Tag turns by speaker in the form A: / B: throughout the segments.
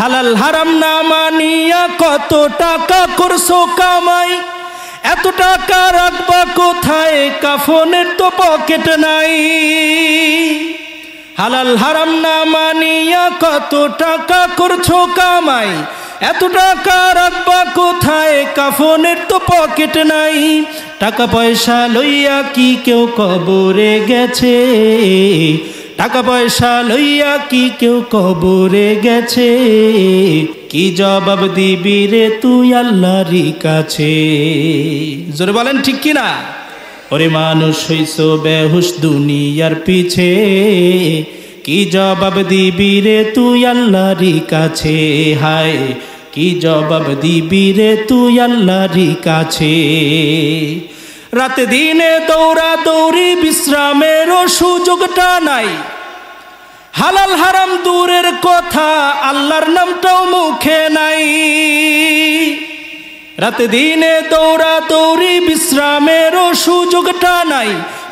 A: হালাল হারাম না মানিয়া কত টাকা করছো কামাই, এত টাকা রাখবা কোথায়, কাফনের তো পকেট নাই। হালাল হারাম না মানিয়া কত টাকা করছো কামাই, এত টাকা রাখবা কোথায়, কাফনের তো পকেট নাই। টাকা পয়সা লইয়া কি কেউ কবরে গেছে, টাকা পয়সা লইয়া কি কেউ কবরে গেছে, কি জবাব দিবি রে তুই আল্লাহর কাছে। জোরে বলেন ঠিক কিনা? ওরে মানুষ হইছো বেহুশ দুনিয়ার পিছে, কি জবাব দিবি রে তুই আল্লাহর কাছে। হায় কি জবাব দিবি রে তুই আল্লাহর কাছে। রাতে দিনে দৌড়া দৌড়ি বিশ্রামেরও সুযোগটা নাই, হালাল হারাম দূরের কথা আল্লাহর নামটাও মুখে নাই। রাতে দিনে দৌড়া দৌড়ি বিশ্রামেরও সুযোগটা নাই,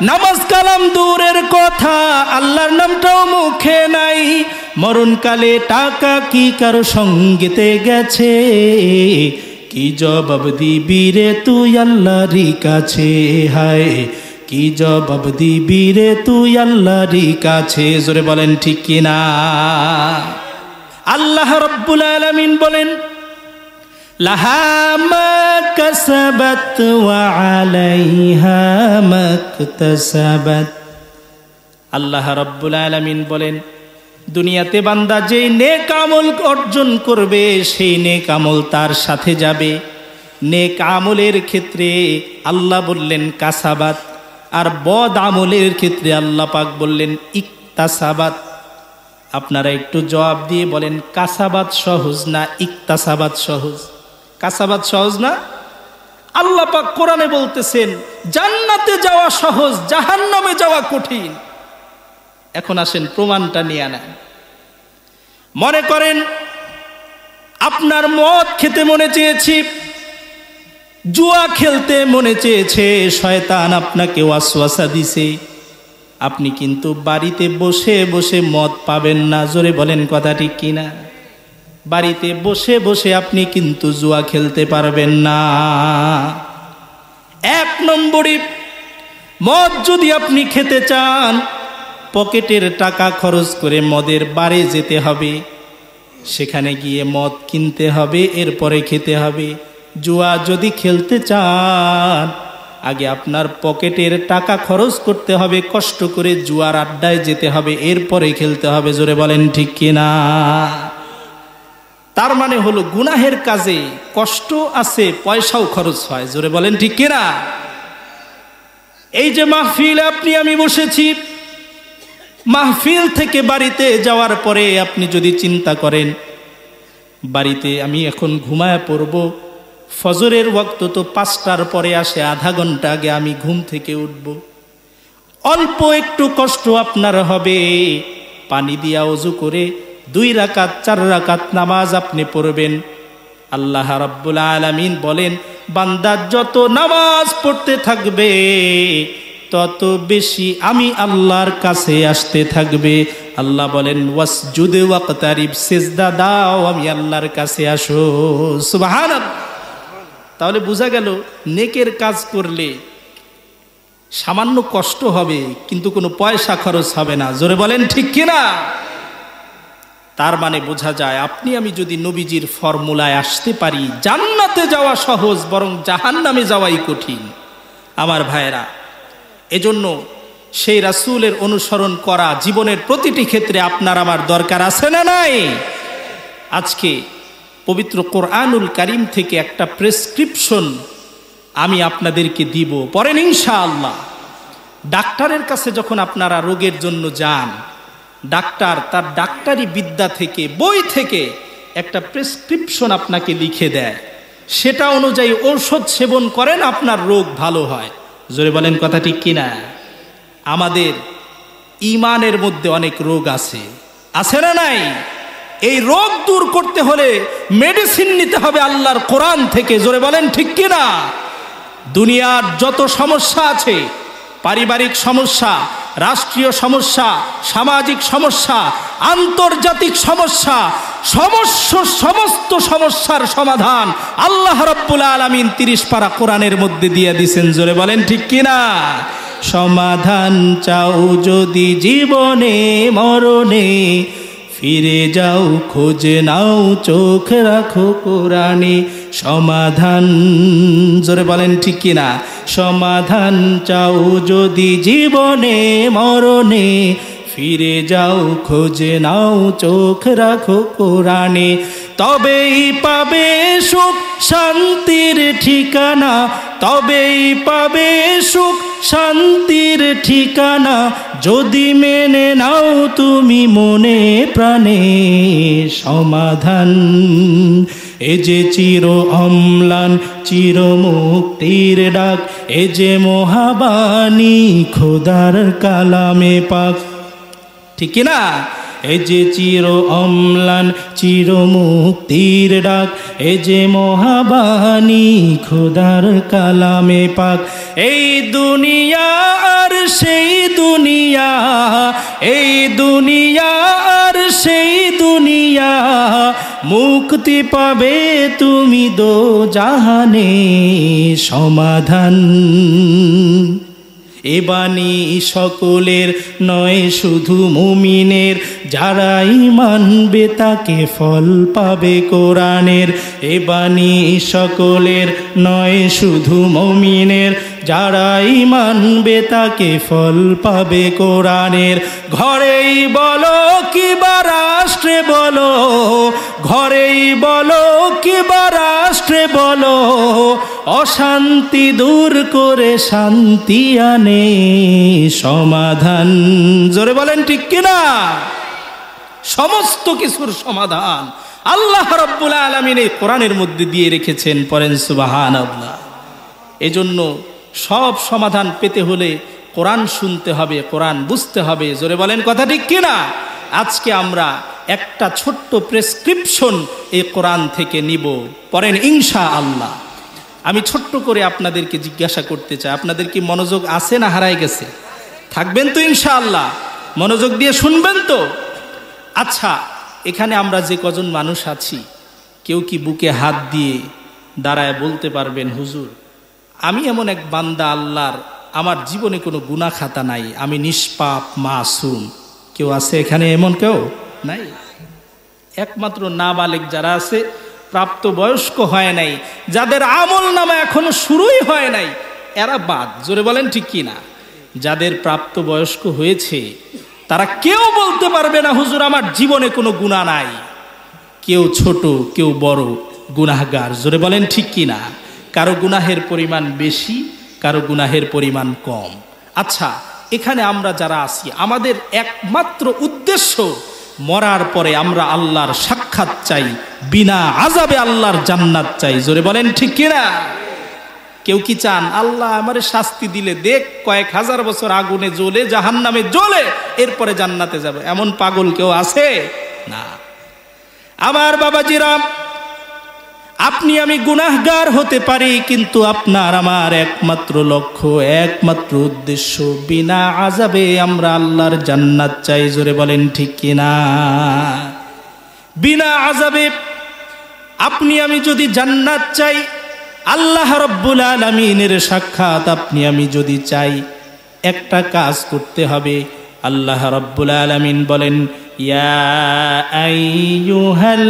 A: নামাজ কালাম দূরের কথা আল্লাহর নামটাও মুখে নাই। মরণকালে টাকা কি কারো সঙ্গেতে গেছে, কি জবাব দিবি রে তুই আল্লাহর কাছে। হায় কি জবাব দিবি রে তুই আল্লাহর কাছে। জোরে বলেন ঠিক কিনা? আল্লাহ রাব্বুল আলামিন বলেন, লাহা মা কাসাবাত ওয়া আলাইহা মাকতাসাবাত। আল্লাহ রাব্বুল আলামিন বলেন, দুনিয়াতে বান্দা যেই নেক আমল অর্জন করবে সেই নেক আমল তার সাথে যাবে। নেক আমলের ক্ষেত্রে আল্লাহ বললেন কাসাবাত, আর বদ আমলের ক্ষেত্রে আল্লাহ পাক বললেন ইকতাসাবাত। আপনারা একটু জবাব দিয়ে বলেন, কাসাবাত সহজ না ইকতাসাবাত সহজ? কাসাবাত সহজ না? আল্লাহ পাক কোরআনে বলতেছেন জান্নাতে যাওয়া সহজ, জাহান্নামে যাওয়া কঠিন। এখন আসেন প্রমাণটা নিয়ে নেন। মনে করেন আপনার মদ খেতে মনে চেয়েছে, জুয়া খেলতে মনে চেয়েছে, শয়তান আপনাকে ওয়াসওয়াসা দিছে, আপনি কিন্তু বাড়িতে বসে বসে মদ পাবেন না। জোরে বলেন কথা ঠিক কিনা? বাড়িতে বসে বসে আপনি কিন্তু জুয়া খেলতে পারবেন না। এক নম্বরে মদ যদি আপনি খেতে চান, পকেটের টাকা খরচ করে মদের বারে যেতে হবে, সেখানে গিয়ে মদ কিনতে হবে, এরপরে খেতে হবে। জুয়া যদি খেলতে চান, আগে আপনার পকেটের টাকা খরচ করতে হবে, কষ্ট করে জুয়ার আড্ডায় যেতে হবে, এরপরে খেলতে হবে। জোরে বলেন ঠিক কিনা? তার মানে হলো গুনাহের কাজে কষ্ট আছে, পয়সাও খরচ হয়। জোরে বলেন ঠিক কিনা? এই যে মাহফিল আপনি আমি বসেছি, মাহফিল থেকে বাড়িতে যাওয়ার পরে আপনি যদি চিন্তা করেন বাড়িতে আমি এখন ঘুমায় পড়ব, ফজরের ওয়াক্ত তো 5টার পরে আসে, আধা ঘন্টা আগে আমি ঘুম থেকে উঠব, অল্প একটু কষ্ট আপনার হবে। পানি দিয়া ওযু করে 2 রাকাত 4 রাকাত নামাজ আপনি পড়বেন। আল্লাহ রাব্বুল আলামিন বলেন, বান্দা যত নামাজ পড়তে থাকবে তত বেশি আমি আল্লাহর কাছে আসতে থাকবে। আল্লাহ বলেন, ওয়াসজুদ ওয়াকতারিব, সিজদা দাও, আমি আল্লাহর কাছে আসো। সুবহানাল্লাহ। তাহলে বোঝা গেল নেকের কাজ করলে সামান্য কষ্ট হবে কিন্তু কোনো পয়সা খরচ হবে না। জোরে বলেন ঠিক কিনা? তার মানে বোঝা যায় আপনি আমি যদি নবীজির ফর্মুলায় আসতে পারি, জান্নাতে যাওয়া সহজ, বরং জাহান্নামে যাওয়াই কঠিন। আমার ভাইয়েরা, এজন্য সেই রাসূলের অনুসরণ করা জীবনের প্রতিটি ক্ষেত্রে আপনার আমার দরকার আছে না নাই? আজকে পবিত্র কোরআনুল কারীম থেকে একটা প্রেসক্রিপশন আমি আপনাদেরকে দিব, পড়েন ইনশাআল্লাহ। ডাক্তারের কাছে যখন আপনারা রোগের জন্য যান, ডাক্তার তার ডাক্তারি বিদ্যা থেকে, বই থেকে একটা প্রেসক্রিপশন আপনাকে লিখে দেয়, সেটা অনুযায়ী ঔষধ সেবন করেন, আপনার রোগ ভালো হয়। জোরে বলেন কথা ঠিক কিনা? আমাদের ঈমানের মধ্যে অনেক রোগ আছে, আছে না নাই? এই রোগ দূর করতে হলে মেডিসিন নিতে হবে আল্লাহর কোরআন থেকে। জোরে বলেন ঠিক কিনা? দুনিয়ার যত সমস্যা আছে, পারিবারিক সমস্যা, রাষ্ট্রীয় সমস্যা, সামাজিক সমস্যা, আন্তর্জাতিক সমস্যা, সমস্ত সমস্যার সমাধান আল্লাহ রাব্বুল আলামিন 30 পারা কোরআনের মধ্যে দিয়ে দিয়েছেন। জোরে বলেন ঠিক কিনা? সমাধান চাও যদি জীবনে মরণে, ফিরে যাও খোঁজে নাও চোখ রাখো কোরআনে। সমাধান, জোরে বলেন ঠিক কিনা? সমাধান চাও যদি জীবনে মরণে, ফিরে যাও খোঁজে নাও চোখ রাখো কোরআনে। তবেই পাবে সুখ শান্তির ঠিকানা, তবেই পাবে সুখ শান্তির ঠিকানা, যদি মেনে নাও তুমি মনে প্রাণে। সমাধান এ যে চির অম্লান চির মুক্তির ডাক, এ যে মহাবাণী খোদার কালামে পাক। ঠিক না? এ যে চির অম্লান চির মুক্তির ডাক, এ যে মহাবাণী খোদার কালামে পাক। এই দুনিয়া আর সেই দুনিয়া, এই দুনিয়া আর সেই দুনিয়া, মুক্তি পাবে তুমি দো জাহানে। সমাধান এ বাণী সকলের নয় শুধু মুমিনের, যারাই মানবে তাকে ফল পাবে কোরআনের। এ বাণী সকলের নয় শুধু মুমিনের, যারাই মানবে তাকে ফল পাবে কোরআনের। ঘরেই বলো কিবা রাষ্ট্রে বলো, ঘরেই বলো কিবা রাষ্ট্রে বলো, অশান্তি দূর করে শান্তি আনে সমাধান। জোরে বলেন ঠিক কিনা? সমস্ত কিছুর সমাধান আল্লাহ রাব্বুল আলামিন এই কোরআনের মধ্যে দিয়ে রেখেছেন। পড়েন সুবহানাল্লাহ। এজন্য সব সমাধান পেতে হলে কোরআন শুনতে হবে, কোরআন বুঝতে হবে। জোরে বলেন কথা ঠিক কিনা? আজকে আমরা একটা ছোট্ট প্রেসক্রিপশন এই কোরআন থেকে নিব। পড়েন ইনশাআল্লাহ। আমি ছোট্ট করে আপনাদেরকে জিজ্ঞাসা করতে চাই, আপনাদের কি মনোযোগ আছে না হারায় গেছে? থাকবেন তো ইনশাআল্লাহ? মনোযোগ দিয়ে শুনবেন তো? আচ্ছা, এখানে আমরা যে কজন মানুষ আছি, কেউ কি বুকে হাত দিয়ে দাঁড়ায় বলতে পারবেন, হুজুর আমি এমন এক বান্দা আল্লাহর, আমার জীবনে কোনো গুনাহ খাতা নাই, আমি নিষ্পাপ মাসুম? কেউ আছে এখানে এমন? কেউ নাই। একমাত্র নাবালেগ যারা আছে, প্রাপ্ত বয়স্ক হয় নাই, যাদের আমল নামা এখনো শুরুই হয় নাই, এরা বাদ। জোরে বলেন ঠিক কি না? যাদের প্রাপ্ত বয়স্ক হয়েছে তারা কেউ বলতে পারবে না হুজুর আমার জীবনে কোনো গুনাহ নাই। কেউ ছোট কেউ বড় গুনাহগার। জোরে বলেন ঠিক কি না? কারো গুনাহের পরিমাণ বেশি, কারো গুনাহের পরিমাণ কম। আচ্ছা, এখানে আমরা যারা আছি, আমাদের একমাত্র উদ্দেশ্য মরার পরে আমরা আল্লাহর সাক্ষাৎ চাই, বিনা আযাবে আল্লাহর জান্নাত চাই। জোরে বলেন ঠিক কিনা? কেউ কি চান আল্লাহ আমারে শাস্তি দিলে দেখ কয়েক হাজার বছর আগুনে জ্বলে জাহান্নামে জ্বলে এরপরে জান্নাতে যাবে? এমন পাগল কেউ আছে? না। আমার বাবাজিরা, আপনি আমি গুনাহগার হতে পারি, কিন্তু আপনার আমার একমাত্র লক্ষ্য, একমাত্র উদ্দেশ্য, বিনা আযাবে আমরা আল্লাহর জান্নাত চাই। জোরে বলেন ঠিক কিনা? বিনা আযাবে আপনি আমি যদি জান্নাত চাই, আল্লাহ রাব্বুল আলামিনের সাক্ষাৎ আপনি আমি যদি চাই, একটা কাজ করতে হবে। আল্লাহ রাব্বুল আলামিন বলেন, ইয়া আইয়ুহাল্লাযীনা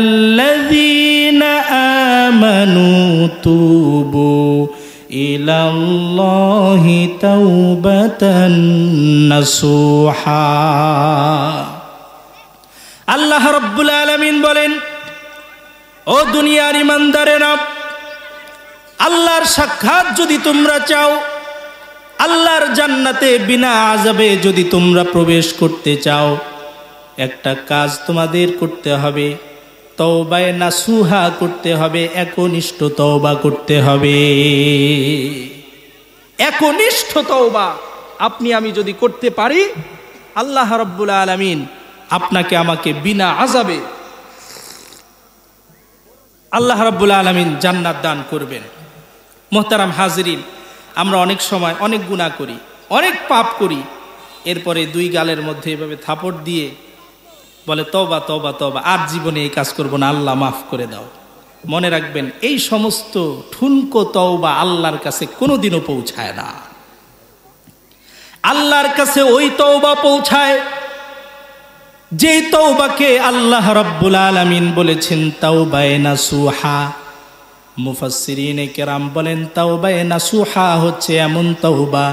A: আমানু তুবু ইলাল্লাহি তাওবাতান নাসুহা। আল্লাহ রাব্বুল আলামিন বলেন, ও দুনিয়ার ইমানদারেরা, আল্লাহর সাক্ষাৎ যদি তোমরা চাও, আল্লাহর জান্নাতে বিনা আযাবে যদি তোমরা প্রবেশ করতে চাও, একটা কাজ তোমাদের করতে হবে, তওবায়ে নাসুহা করতে হবে, একনিষ্ঠ তওবা করতে হবে। একনিষ্ঠ তওবা আপনি আমি যদি করতে পারি, আল্লাহ রাব্বুল আলামিন আপনাকে আমাকে বিনা আযাবে আল্লাহ রাব্বুল আলামিন জান্নাত দান করবেন। মোহতারাম হাজিরিন, আমরা অনেক সময় অনেক গুনাহ করি, অনেক পাপ করি, এরপরে দুই গালের মধ্যে এভাবে থাপড় দিয়ে বলে তওবা তওবা তওবা, আর জীবনে এই কাজ করব না, আল্লাহ মাফ করে দাও। মনে রাখবেন এই সমস্ত ঠুনকো তওবা আল্লাহর কাছে কোনোদিনও পৌঁছায় না। আল্লাহর কাছে ওই তওবা পৌঁছায় যেই তওবাকে আল্লাহ রাব্বুল আলামিন বলেছেন তাওবায়ে নাসুহা। মুফাসসিরিনে কেরাম বলেন তাওবায়ে নাসুহা হচ্ছে এমন তওবা,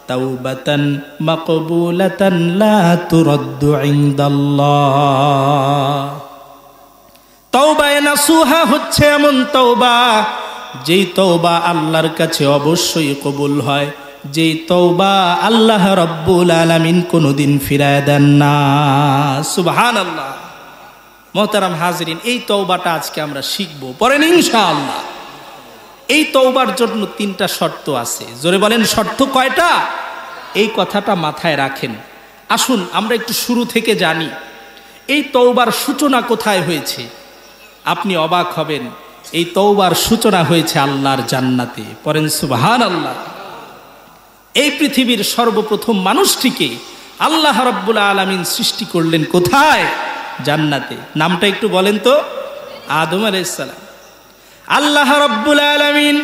A: তাওবাতান মাকবুলাতান লা তুরাদ্দু ইনদাল্লাহ। তাওবায়ে নাসুহা হচ্ছে এমন তওবা যেই তওবা আল্লাহর কাছে অবশ্যই কবুল হয়, যেই তওবা আল্লাহ রাব্বুল আলামিন কোনোদিন ফিরায় দেন না। সুবহানাল্লাহ। মুহতারাম হাজিরিন, এই তওবাটা আজকে আমরা শিখব, পড়েন ইনশাআল্লাহ। এই তওবার জন্য 3টা শর্ত আছে। জোরে বলেন শর্ত কয়টা? এই কথাটা মাথায় রাখেন। আসুন আমরা একটু শুরু থেকে জানি এই তওবার সূচনা কোথায় হয়েছে। আপনি অবাক হবেন, এই তওবার সূচনা হয়েছে আল্লাহর জান্নাতে। পড়েন সুবহানাল্লাহ। এই পৃথিবীর সর্বপ্রথম মানুষটিকে আল্লাহ রাব্বুল আলামিন সৃষ্টি করলেন কোথায়? জান্নাতে। নামটা একটু বলেন তো। আদম আলাইহিস সালাম। আল্লাহ রাব্বুল আলামিন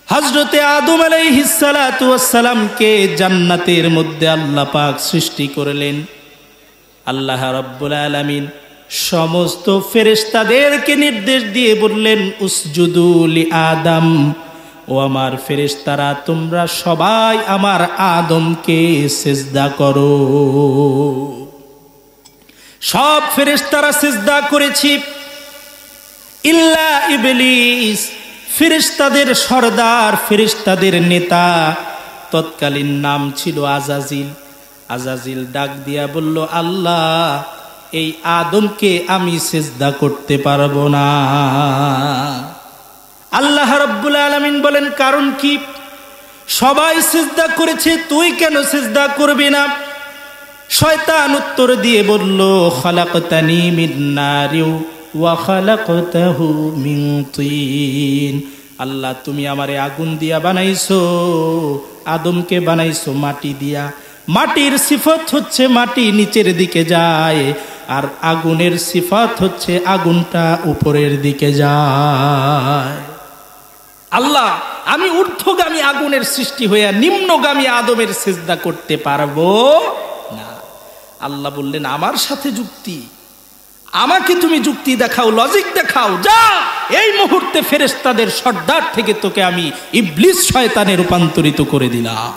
A: হযরতে আদম আলাইহিস সালাতু ওয়াস সালামকে জান্নাতের মধ্যে আল্লাহ পাক সৃষ্টি করলেন। আল্লাহ রাব্বুল আলামিন সমস্ত ফেরেশতাদেরকে নির্দেশ দিয়ে বললেন উসজুদু লি আদম, ও আমার ফেরেশতারা তোমরা সবাই আমার আদমকে সিজদা করো। সব ফেরেশতারা সিজদা করেছি ইল্লা ইবলিস, ফেরেশতাদের সরদার, ফেরেশতাদের নেতা, তৎকালীন নাম ছিল আজাজিল। আজাজিল ডাক দিয়া বলল আল্লাহ এই আদমকে আমি সিজদা করতে পারবো না। আল্লাহ রাব্বুল আলামিন বলেন কারণ কি? সবাই সিজদা করেছে, তুই কেন সিজদা করবি না? শয়তান উত্তর দিয়ে বলল খালাকতানি মিন নারিন ওয়া খালাকতাহু মিন তিন। আল্লাহ তুমি আমারে আগুন দিয়া বানাইছো, আদমকে বানাইছো মাটি দিয়া। মাটির সিফত হচ্ছে মাটি নিচের দিকে যায়, আর আগুনের সিফত হচ্ছে আগুনটা উপরের দিকে যায়। আল্লাহ আমি ঊর্ধ্বগামী আগুনের সৃষ্টি হইয়া নিম্নগামী আদমের সিজদা করতে পারবো না। আল্লাহ বললেন আমার সাথে যুক্তি, আমাকে তুমি যুক্তি দেখাও, লজিক দেখাও, যা এই মুহূর্তে ফেরেশতাদের সর্দার থেকে তোকে আমি ইবলিস শয়তানে রূপান্তরিত করে দিলাম।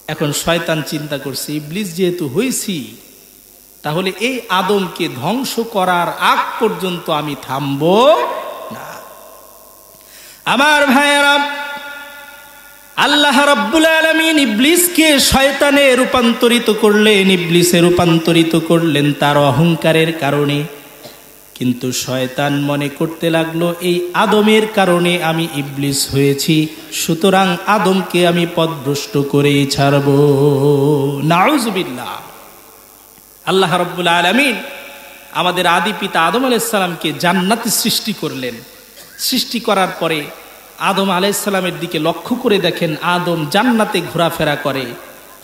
A: এখন শয়তান চিন্তা করছে ইবলিস যেহেতু হইছি, তাহলে এই আদমকে ধ্বংস করার আগ পর্যন্ত আমি থামবো না। আমার ভাইয়েরা, আল্লাহ রাব্বুল আলামিন ইবলিসকে শয়তানে রূপান্তরিত করলেন, ইবলিসে রূপান্তরিত করলেন তার অহংকারের কারণে। কিন্তু শয়তান মনে করতে লাগলো এই আদমের কারণে আমি ইবলিস হয়েছি, সুতরাং আদমকে আমি পথভ্রষ্ট করেই ছাড়ব। নাউযুবিল্লাহ। আল্লাহ রাব্বুল আলামিন আমাদের আদি পিতা আদম আলাইহিস সালামকে জান্নাতে সৃষ্টি করলেন। সৃষ্টি করার পরে আদম আলাইহিস সালামের দিকে লক্ষ্য করে দেখেন আদম জান্নাতে ঘোরাফেরা করে,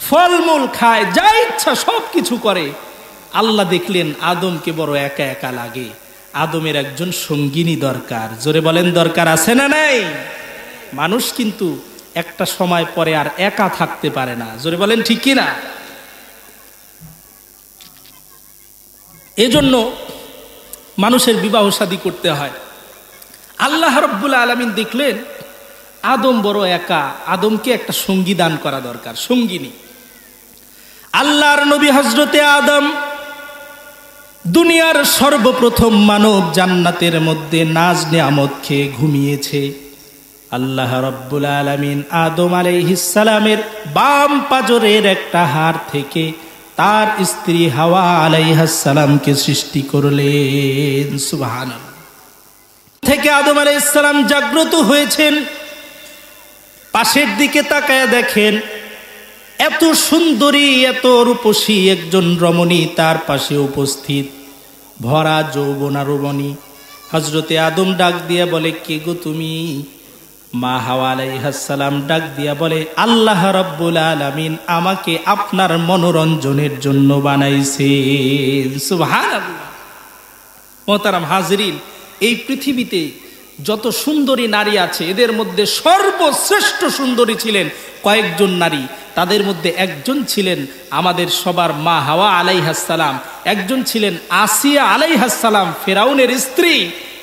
A: ফলমূল খায়, যা ইচ্ছা সব কিছু করে। আল্লাহ দেখলেন আদমকে বড় একা একা লাগে, আদমের একজন সঙ্গিনী দরকার। জোরে বলেন দরকার আছে না নাই? মানুষ কিন্তু একটা সময় পরে আর একা থাকতে পারে না। জোরে বলেন ঠিক কি না? এজন্য মানুষের বিবাহ শাদী করতে হয়। আল্লাহ রাব্বুল আলামিন দেখলেন আদম বড় একা, আদমকে একটা সঙ্গী দান করা দরকার, সঙ্গিনী। আল্লাহর নবী হযরতে আদম দুনিয়ার সর্বপ্রথম মানব, জান্নাতের মধ্যে নাজ নেয়ামত খেয়ে ঘুমিয়েছে। আল্লাহ রাব্বুল আলামিন আদম আলাইহিস সালামের বাম পাজরের একটা হাড় থেকে তার স্ত্রী হাওয়া আলাইহিস সালামকে সৃষ্টি করলেন। সুবহানাল্লাহ। থেকে আদম আলাইহিস সালাম জাগ্রত হয়েছেন, পাশের দিকে তাকায় দেখেন এত সুন্দরী, এত রূপসী একজন রমণী তার পাশে উপস্থিত, ভরা যৌবনা রমণী। হযরতে আদম ডাক দিয়ে বলে কে গো তুমি? মা হাওয়া আলাইহিস সালাম ডাক দিয়া বলে, আল্লাহ রাব্বুল আলামিন আমাকে আপনার মনোরঞ্জনের জন্য বানাইছেন। সুবহানাল্লাহ। মোহতারাম হাজরিন, এই পৃথিবীতে যত সুন্দরী নারী আছে এদের মধ্যে সর্বশ্রেষ্ঠ সুন্দরী ছিলেন কয়েকজন নারী। তাদের মধ্যে একজন ছিলেন আমাদের সবার মা হাওয়া আলাইহিস সালাম, একজন ছিলেন আসিয়া আলাইহিস সালাম ফেরাউনের স্ত্রী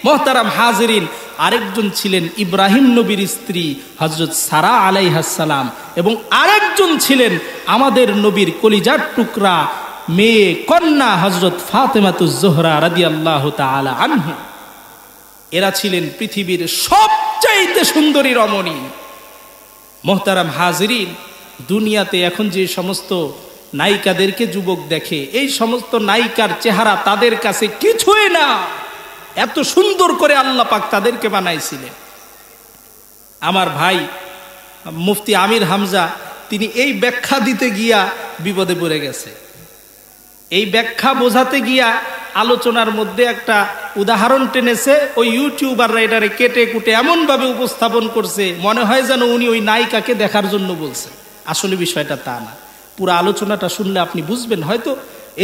A: মোহতারাম হাজরিন, আরেকজন ছিলেন ইব্রাহিম নবীর স্ত্রী হযরত সারা আলাইহিস সালাম, এবং আরেকজন ছিলেন আমাদের নবীর কলিজার টুকরা মেয়ে কন্যা হযরত ফাতেমাতুজ জোহরা রাদিয়াল্লাহু তাআলা আনহা। এরা ছিলেন পৃথিবীর সবচাইতে সুন্দরী রমণী। মোহতারাম হাজরিন, দুনিয়াতে এখন যে সমস্ত নায়িকাদেরকে যুবক দেখে, এই সমস্ত নায়িকার চেহারা তাদের কাছে কিছুই না। এত সুন্দর করে আল্লাহ পাক তাদেরকে বানাইছিলেন। আমার ভাই মুফতি আমির হামজা তিনি এই ব্যাখ্যা দিতে গিয়া বিপদে পড়ে গেছে। এই ব্যাখ্যা বোঝাতে গিয়া আলোচনার মধ্যে একটা উদাহরণ টেনেছে। ওই ইউটিউবাররা এটারে কেটে কুটে এমনভাবে উপস্থাপন করছে মনে হয় যেন উনি ওই নায়িকাকে দেখার জন্য বলছে। আসলে বিষয়টা তা না। পুরো আলোচনাটা শুনলে আপনি বুঝবেন। হয়তো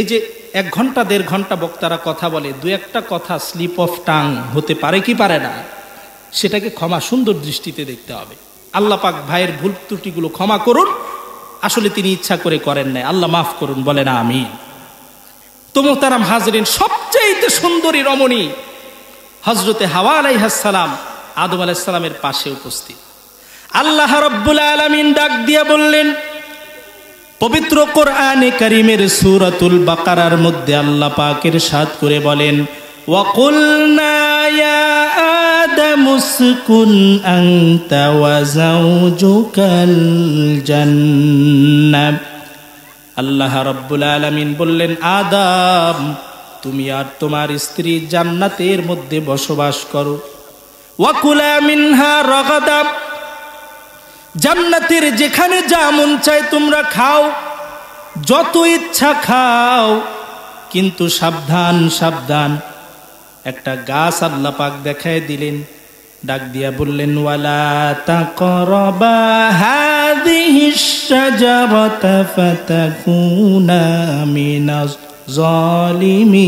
A: এই যে 1 ঘন্টা 1.5 ঘন্টা বক্তারা কথা বলে, 2-1টা কথা স্লিপ অফ টাং হতে পারে কি পারে না, সেটাকে ক্ষমা সুন্দর দৃষ্টিতে দেখতে হবে। আল্লাহ পাক ভাইয়ের ভুল ত্রুটিগুলো ক্ষমা করুন। আসলে তিনি ইচ্ছা করে করেন নাই, আল্লাহ মাফ করুন, বলেন আমিন। তো মোহতারাম হাজরিন, সবচেয়ে সুন্দরী রমণী হযরতে হাওয়া আলাইহিস সালাম আদম আলাইহিস সালামের পাশে উপস্থিত। আল্লাহ রাব্বুল আলামিন ডাক দিয়া বললেন, পবিত্র কোরআনে কারীমের সূরাতুল বাকারার মধ্যে আল্লাহ পাক ইরশাদ করে বলেন, ওয়া কুলনা ইয়া আদামু উসকুন আনতা ওয়া যাওজুকাল জান্নাহ। আল্লাহ রাব্বুল আলামিন বললেন, আদম তুমি আর তোমার স্ত্রী জান্নাতের মধ্যে বসবাস করো। ওয়া কুলা মিনহা রাগাদা, জান্নাতের যেখানে যা মন চায় তোমরা খাও, যত ইচ্ছা খাও, কিন্তু সাবধান সাবধান। একটা গাছ আল্লাহ পাক দেখায় দিলেন, ডাক দিয়া বললেন, ওয়ালা তাকরাবা হাযিহিশ শাজারাতা ফাতাকুনা মিনাজ জালিমিন।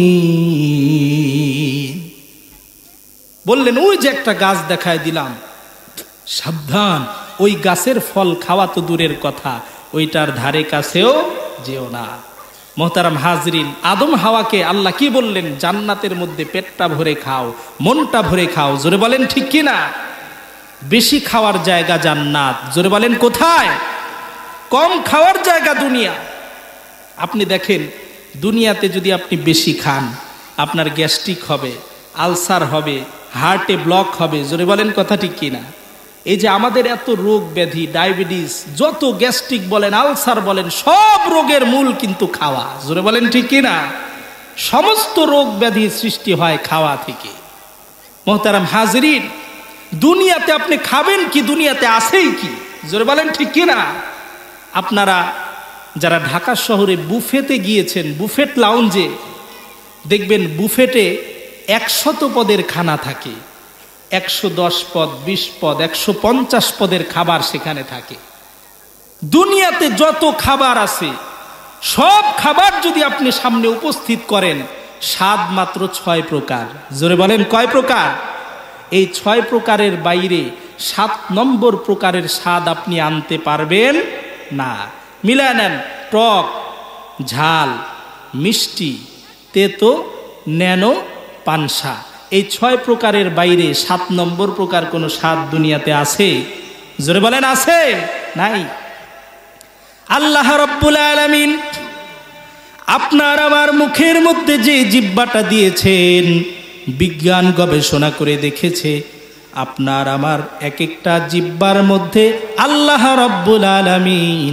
A: বললেন ওই যে একটা গাছ দেখায় দিলাম, সাবধান, ওই গাছের ফল খাওয়া তো দূরের কথা, ওইটার ধারে কাছেও যেও না। মোহতারাম হাজরিন, আদম হাওয়াকে আল্লাহ কি বললেন? জান্নাতের মধ্যে পেটটা ভরে খাও, মনটা ভরে খাও। জোরে বলেন ঠিক কিনা? বেশি খাওয়ার জায়গা জান্নাত। জোরে বলেন কোথায়? কম খাওয়ার জায়গা দুনিয়া। আপনি দেখেন দুনিয়াতে যদি আপনি বেশি খান আপনার গ্যাস্ট্রিক হবে, আলসার হবে, হার্টে ব্লক হবে। জোরে বলেন কথা ঠিক কিনা? এই যে আমাদের এত রোগ ব্যাধি, ডায়াবেটিস, যত গ্যাস্ট্রিক বলেন, আলসার বলেন, সব রোগের মূল কিন্তু খাওয়া। জোরে বলেন ঠিক কিনা? সমস্ত রোগ ব্যাধি সৃষ্টি হয় খাওয়া থেকে। মোহতারাম হাজরিন, দুনিয়াতে আপনি খাবেন কি? দুনিয়াতে আছেই কি? জোরে বলেন ঠিক কিনা? আপনারা যারা ঢাকা শহরে বুফেতে গিয়েছেন, বুফেট লাউঞ্জে দেখবেন বুফেটে 100 পদের খানা থাকে, 110 পদ, 20 পদ, 150 পদের খাবার সেখানে থাকে। দুনিয়াতে যত খাবার আছে সব খাবার যদি আপনি সামনে উপস্থিত করেন, স্বাদ মাত্র 6 প্রকার। জোরে বলেন কয় প্রকার? এই 6 প্রকারের বাইরে 7 নম্বর প্রকারের স্বাদ আপনি আনতে পারবেন না। মিলায় নেন, টক, ঝাল, মিষ্টি, তেতো, ন্যানো, পানসা। এই 6 প্রকারের বাইরে 7 নম্বর প্রকার কোন স্বাদ দুনিয়াতে আছে? জোরে বলেন আছে? নাই। আল্লাহ রাব্বুল আলামিন আপনার আমার মুখের মধ্যে যে জিহ্বাটা দিয়েছেন, বিজ্ঞান গবেষণা করে দেখেছে আপনার আমার এক একটা জিহ্বার মধ্যে আল্লাহ রাব্বুল আলামিন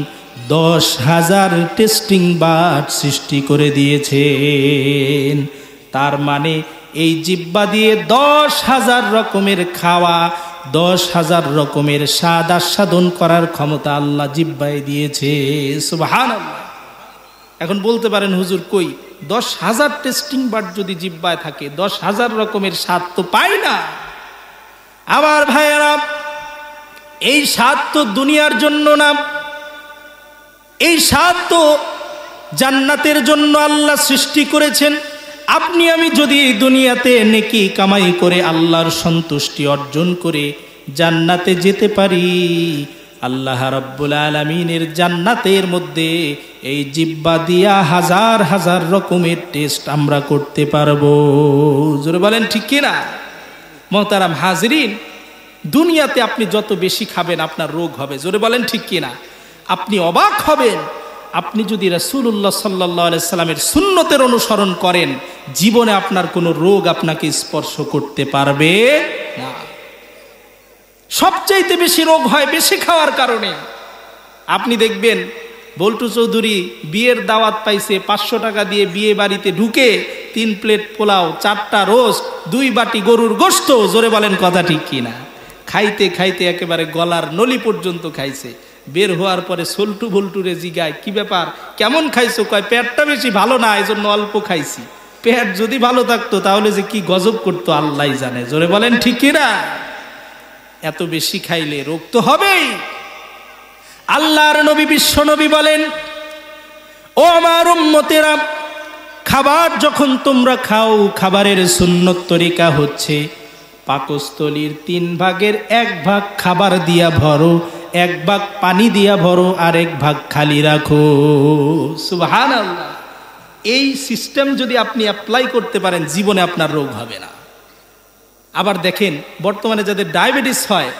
A: 10,000 টেস্টিং বাড সৃষ্টি করে দিয়েছেন। তার মানে এই জিহ্বা দিয়ে 10,000 রকমের খাওয়া, 10,000 রকমের স্বাদ আস্বাদন করার ক্ষমতা আল্লাহ জিহ্বায় দিয়েছে। সুবহানাল্লাহ। এখন বলতে পারেন হুজুর কই 10,000 টেস্টিং বাড যদি জিহ্বায় থাকে 10,000 রকমের স্বাদ তো পাই না। আমার ভাইয়েরা, এই স্বাদ তো দুনিয়ার জন্য না, এই স্বাদ তো জান্নাতের জন্য আল্লাহ সৃষ্টি করেছেন। আপনি আমি যদি দুনিয়াতে নেকি কামাই করে আল্লাহর সন্তুষ্টি অর্জন করে জান্নাতে যেতে পারি, আল্লাহ রাব্বুল আলামিনের জান্নাতের মধ্যে এই জিহ্বা দিয়া হাজার হাজার রকমের টেস্ট আমরা করতে পারবো। জোরে বলেন ঠিক কিনা? মোহতারাম হাজরিন, দুনিয়াতে আপনি যত বেশি খাবেন আপনার রোগ হবে। জোরে বলেন ঠিক কিনা? আপনি অবাক হবেন, আপনি যদি রাসূলুল্লাহ সাল্লাল্লাহু আলাইহি সাল্লামের সুন্নতের অনুসরণ করেন, জীবনে আপনার কোনো রোগ আপনাকে স্পর্শ করতে পারবে না। সবচাইতে বেশি রোগ হয় বেশি খাওয়ার কারণে। আপনি দেখবেন বল্টু চৌধুরী বিয়ের দাওয়াত পাইছে, 500 টাকা দিয়ে বিয়ে বাড়িতে ঢুকে 3 প্লেট পোলাও, 4টা রোস্ট, 2 বাটি গরুর গোশত। জোরে বলেন কথা ঠিক কিনা? খাইতে খাইতে একেবারে গলার নলি পর্যন্ত খাইছে। বের হওয়ার পরে সল্টু ভল্টুরে জিগায়, কি ব্যাপার, কেমন খাইছো? কয় পেটটা বেশি ভালো না, এজন্য অল্প খাইছি। পেট যদি ভালো থাকতো তাহলে যে কি গজব করতো আল্লাহই জানে। জোরে বলেন ঠিক কিনা? এত বেশি খাইলে রোগ তো হবেই। আল্লাহর নবী বিশ্ব নবী বলেন, ও আমার উম্মতেরা, খাবার যখন তোমরা খাও, খাবারের সুন্নত তরিকা হচ্ছে পাকস্থলীর 3 ভাগের 1 ভাগ খাবার দিয়া ভরো, 1 ভাগ পানি দিয়া ভরো, আর 1 ভাগ খালি রাখো। সুবহানাল্লাহ। এই সিস্টেম যদি আপনি অ্যাপ্লাই করতে পারেন, জীবনে আপনার রোগ হবে না। আবার দেখেন, বর্তমানে যাদের ডায়াবেটিস হয়,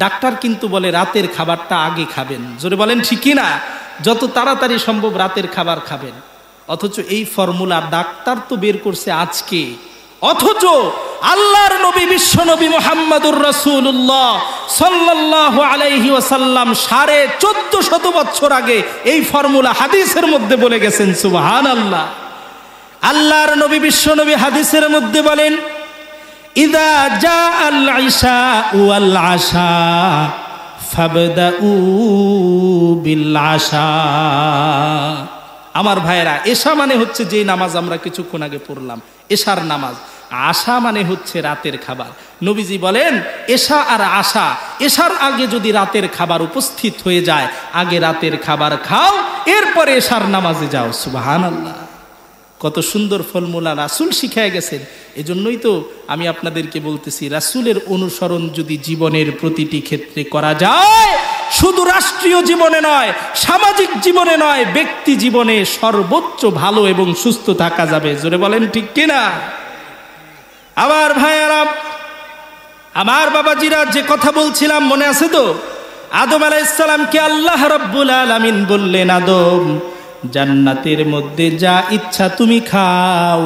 A: ডাক্তার কিন্তু বলে রাতের খাবারটা আগে খাবেন। জোরে বলেন ঠিক কিনা? যত তাড়াতাড়ি সম্ভব রাতের খাবার খাবেন। অথচ এই ফর্মুলা ডাক্তার তো বের করছে আজকে, অথচ আল্লাহর নবী বিশ্ব নবী মুহাম্মদুর রাসূলুল্লাহ সাল্লাল্লাহু আলাইহি ওয়াসাল্লাম 1450 বছর আগে এই ফর্মুলা হাদিসের মধ্যে বলে গেছেন। সুবহানাল্লাহ। আল্লাহর নবী বিশ্ব নবী হাদিসের মধ্যে বলেন, ইদা জাআল ইশা ওয়াল আশা ফাবদাউ বিল আশা। আমার ভাইয়েরা, এশা মানে হচ্ছে যে নামাজ আমরা কিছুক্ষণ আগে পড়লাম, এশার নামাজ। আশা মানে হচ্ছে রাতের খাবার। নবীজি বলেন, এশা আর আশা, এশার আগে যদি রাতের খাবার উপস্থিত হয়ে যায়, আগে রাতের খাবার খাও, এরপরে এশার নামাজে যাও। সুবহানাল্লাহ। কত সুন্দর ফর্মুলা রাসূল শিখায় গেছেন। এজন্যই তো আমি আপনাদেরকে বলতেছি, রাসূলের অনুসরণ যদি জীবনের প্রতিটি ক্ষেত্রে করা যায়, শুধু রাষ্ট্রীয় জীবনে নয়, সামাজিক জীবনে নয়, ব্যক্তি জীবনে সর্বোচ্চ ভালো এবং সুস্থ থাকা যাবে। জোরে বলেন ঠিক কিনা? আমার ভাইয়ারা, আমার বাবাজিরা, যে কথা বলছিলাম মনে আছে তো? আদম আলাইহিস সালামকে আল্লাহ রাব্বুল আলামিন বললেন, আদম, জান্নাতের মধ্যে যা ইচ্ছা তুমি খাও,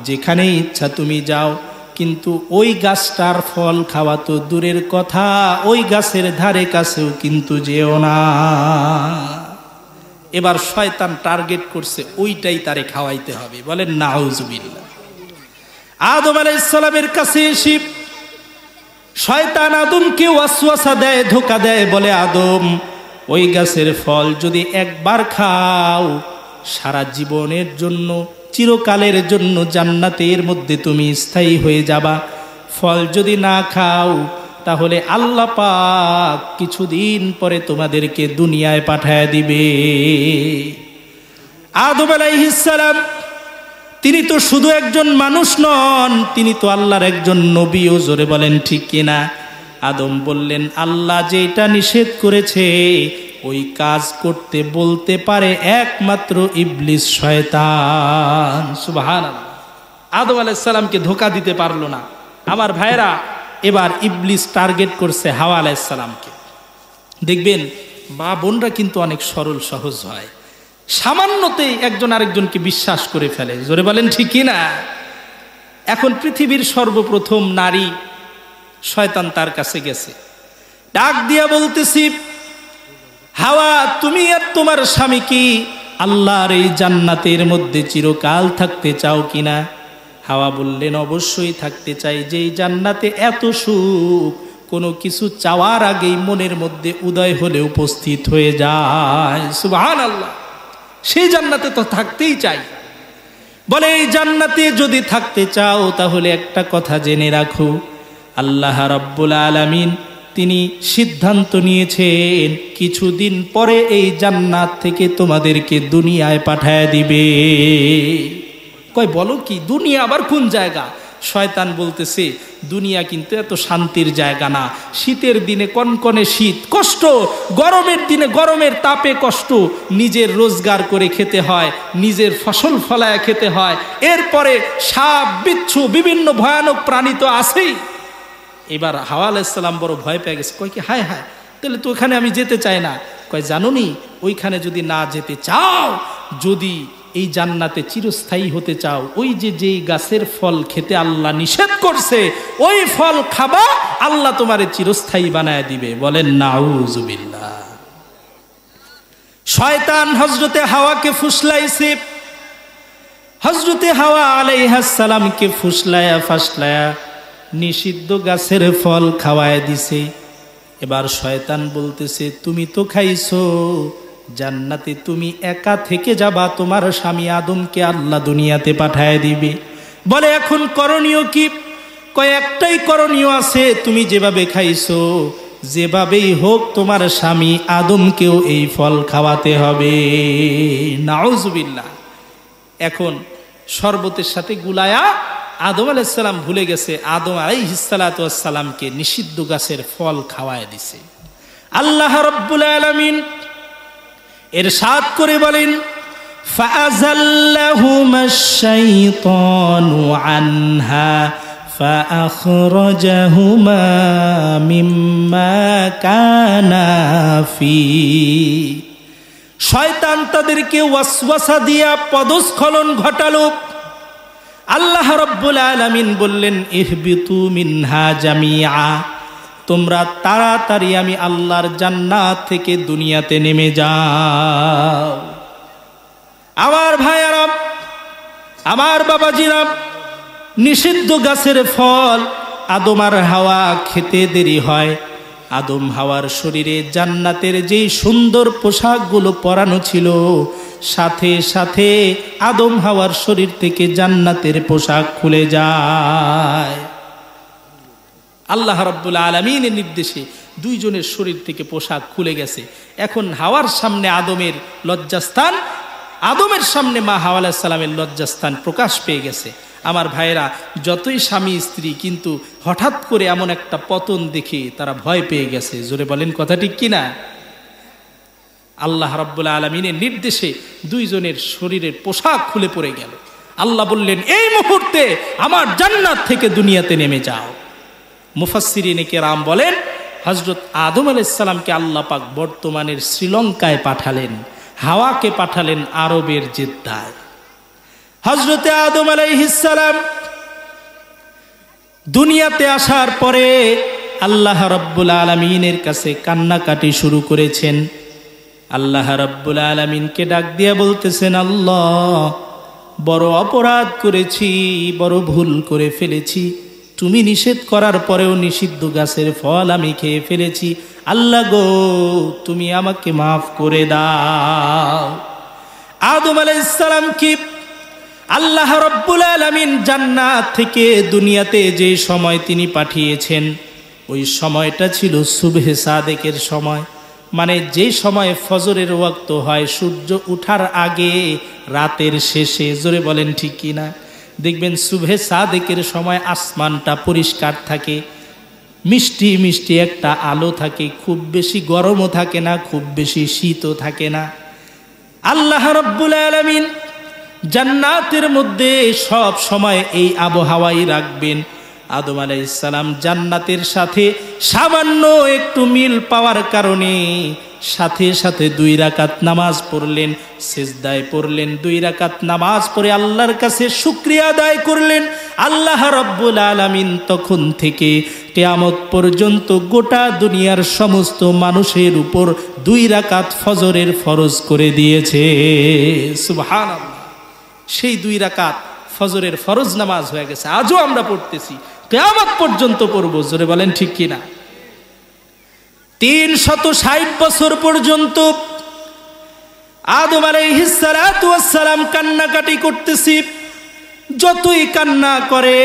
A: যেখানে ইচ্ছা তুমি যাও, কিন্তু ওই গাছটার ফল খাওয়া তো দূরের কথা, ওই গাছের ধারে কাছেও কিন্তু যেও না। এবার শয়তান টার্গেট করছে, ওইটাই তারে খাওয়াইতে হবে। বলেন নাউজুবিল্লাহ। আদম আলাইহিস সালামের কাছে এসে শয়তান আদমকে ওয়াসওয়াসা দেয়, ধোঁকা দেয়, বলে, আদম, ওই গাছের ফল যদি একবার খাও, সারা জীবনের জন্য, চিরকালের জন্য জান্নাতের মধ্যে তুমি স্থায়ী হয়ে যাবা। ফল যদি না খাও, তাহলে আল্লাহ পাক কিছুদিন পরে তোমাদেরকে দুনিয়ায় পাঠায় দিবে। আদম আলাইহিস সালাম, তিনি তো শুধু একজন মানুষ নন, তিনি তো আল্লাহর একজন নবীও। জোরে বলেন ঠিক কিনা? আদম বললেন, আল্লাহ যেটা নিষেধ করেছে ওই কাজ করতে বলতে পারে একমাত্র ইবলিস, শয়তান। সুবহানাল্লাহ। আদম আলাইহিস সালামকে ধোঁকা দিতে পারলো না। আমার ভাইরা, এবার ইবলিস টার্গেট করছে হাওয়া আলাইহিস সালামকে। দেখবেন মা বোনরা কিন্তু অনেক সরল সহজ হয়, সামান্যতেই একজন আরেকজনকে বিশ্বাস করে ফেলে। জোরে বলেন ঠিক কিনা? এখন পৃথিবীর সর্বপ্রথম নারী শয়তান তার কাছে গেছে, ডাক দিয়া বলতেছি, হাওয়া, তুমি আর তোমার স্বামী কি আল্লাহর এই জান্নাতের মধ্যে চিরকাল থাকতে চাও কিনা? হাওয়া বললেন, অবশ্যই থাকতে চাই। যেই জান্নাতে এত সুখ, কোনো কিছু চাওয়ার আগেই মনের মধ্যে উদয় হলে উপস্থিত হয়ে যায়। সুবহানাল্লাহ। সেই জান্নাতে তো থাকতেই চাই। বলে, এই জান্নাতে যদি থাকতে চাও তাহলে একটা কথা জেনে রাখো, আল্লাহ রাব্বুল আলামিন তিনি সিদ্ধান্ত নিয়েছেন কিছুদিন পরে এই জান্নাত থেকে তোমাদেরকে দুনিয়ায় পাঠায় দিবে। কয় বলো কি, দুনিয়া আবার কোন জায়গা? শয়তান বলতেছে দুনিয়া কিন্তু এত শান্তির জায়গা না। শীতের দিনে কনকনে শীত, কষ্ট, গরমের দিনে গরমের তাপে কষ্ট, নিজের রোজগার করে খেতে হয়, নিজের ফসল ফলায় খেতে হয়, এরপরে সাপ বিচ্ছু বিভিন্ন ভয়ানক প্রাণী তো আছেই। এবার হাওয়া আলাইহিস সালাম বড় ভয় পেয়ে গেছে। কয় কি, হায় হায়, তাহলে তো ওখানে আমি যেতে চাই না। কয় জানোনি, ওইখানে যদি না যেতে চাও, যদি এই জান্নাতে চিরস্থায়ী হতে চাও, ওই যে যেই গাছের ফল খেতে আল্লাহ নিষেধ করছে ওই ফল খাবা, আল্লাহ তোমারে চিরস্থায়ী বানায় দিবে। বলেন নাউজুবিল্লাহ। শয়তান হযরতে হাওয়াকে ফুসলাইছে, হযরতে হাওয়া আলাইহিস সালামকে ফুসলায়া ফাসলায়া নিষিদ্ধ গাছের ফল খাওয়ায় দিছে। এবার শয়তান বলতেছে তুমি তো খাইছো, জান্নাতে তুমি একা থেকে যাবা, তোমার স্বামী আদমকে আল্লাহ দুনিয়াতে পাঠায় দিবে। বলে এখন করণীয় কি? কয় একটাই করণীয় আছে, তুমি যেভাবে খাইছো যেভাবেই হোক তোমার স্বামী আদমকেও এই ফল খাওয়াতে হবে। নাউজুবিল্লাহ। এখন শরবতের সাথে গুলায়া আদম আলাইহিস সালাম ভুলে গেছে, আদম আলাইহিস সালাতু ওয়াস সালামকে নিষিদ্ধ গাছের ফল খাওয়ায় দিছে। আল্লাহ রাব্বুল আলামিন ইরশাদ করে বলেন ফাআযাল্লাহুমাশ শাইতানু আনহা ফাআখরাজাহুমা মিম্মা কানা ফি। শয়তান তাদেরকে ওয়াসওয়াসা দিয়া পদস্খলন ঘটালো। আল্লাহ রাব্বুল আলামিন বললেন ইহবিতু মিনহা জামিআ, তোমরা তাড়াতাড়ি আমি আল্লাহর জান্নাত থেকে দুনিয়াতে নেমে যাও। আমার ভাইয়ারা, আমার বাবাজিরা, নিষিদ্ধ গাছের ফল আদম আর হাওয়া খেতে দেরি হয়। আদম হাওয়ার শরীরে জান্নাতের যেই সুন্দর পোশাকগুলো পরানো ছিল, সাথে সাথে আদম হাওয়ার শরীর থেকে জান্নাতের পোশাক খুলে যায়। আল্লাহ রাব্বুল আলামিনের নির্দেশে দুইজনের শরীর থেকে পোশাক খুলে গেছে। এখন হাওয়ার সামনে আদমের লজ্জাস্থান, আদমের সামনে মা হাওয়া আলাইহিস সালামের লজ্জাস্থান প্রকাশ পেয়ে গেছে। আমার ভাইরা, যতই স্বামী স্ত্রী, কিন্তু হঠাৎ করে এমন একটা পতন দেখে তারা ভয় পেয়ে গেছে। জোরে বলেন কথা ঠিক কিনা? আল্লাহ রাব্বুল আলামিনের নির্দেশে দুইজনের শরীরের পোশাক খুলে পড়ে গেল। আল্লাহ বললেন এই মুহূর্তে আমার জান্নাত থেকে দুনিয়াতে নেমে যাও। মুফাসসিরিনে কেরাম বলেন হযরত আদম আলাইহিস সালামকে আল্লাহ পাক বর্তমানের শ্রীলঙ্কায় পাঠালেন, হাওয়াকে পাঠালেন আরবের জেদ্দায়। হযরতে আদম আলাইহিস সালাম দুনিয়াতে আসার পরে আল্লাহ রাব্বুল আলামিনের কাছে কান্নাকাটি শুরু করেছেন। আল্লাহ রাব্বুল আলামিনকে ডাক দিয়ে বলতেছেন, আল্লাহ বড় অপরাধ করেছি, বড় ভুল করে ফেলেছি, তুমি নিষেধ করার পরেও নিষিদ্ধ গাছের ফল আমি খেয়ে ফেলেছি। আল্লাহ গো, তুমি আমাকে মাফ করে দাও। আদম আলাইহিস সালাম কি আল্লাহ রাব্বুল আলামিন জান্নাত থেকে দুনিয়াতে যে সময় তিনি পাঠিয়েছেন, ওই সময়টা ছিল সুবহে সাদেকের সময়, মানে যে সময় ফজরের ওয়াক্ত হয়, সূর্য ওঠার আগে, রাতের শেষে। জোরে বলেন ঠিক কিনা? দেখবেন সুবহে সাদেকের সময় আসমানটা পরিষ্কার থাকে, মিষ্টি মিষ্টি একটা আলো থাকে, খুব বেশি গরমও থাকে না, খুব বেশি শীতও থাকে না। আল্লাহ রাব্বুল আলামিন জান্নাতের মধ্যে সব সময় এই আবহাওয়াই রাখবেন। আদম আলাইহিস সালাম জান্নাতের সাথে সামান্য একটু মিল পাওয়ার কারণে সাথে সাথে 2 রাকাত নামাজ পড়লেন, সিজদায় পড়লেন, 2 রাকাত নামাজ পড়ে আল্লাহর কাছে শুকরিয়া আদায় করলেন। আল্লাহ রাব্বুল আলামিন তখন থেকে কিয়ামত পর্যন্ত গোটা দুনিয়ার সমস্ত মানুষের উপর 2 রাকাত ফজরের ফরজ করে দিয়েছে। সুবহানাল্লাহ। সেই 2 রাকাত ফজরের ফরজ নামাজ হয়ে গেছে, আজও আমরা পড়তেছি, কিয়ামত পর্যন্ত পড়ব। জোরে বলেন ঠিক কিনা? 360 বছর পর্যন্ত আদম আলাইহিস সালাতু ওয়াস সালাম কান্নাকাটি করতেছি। যতই কান্না করে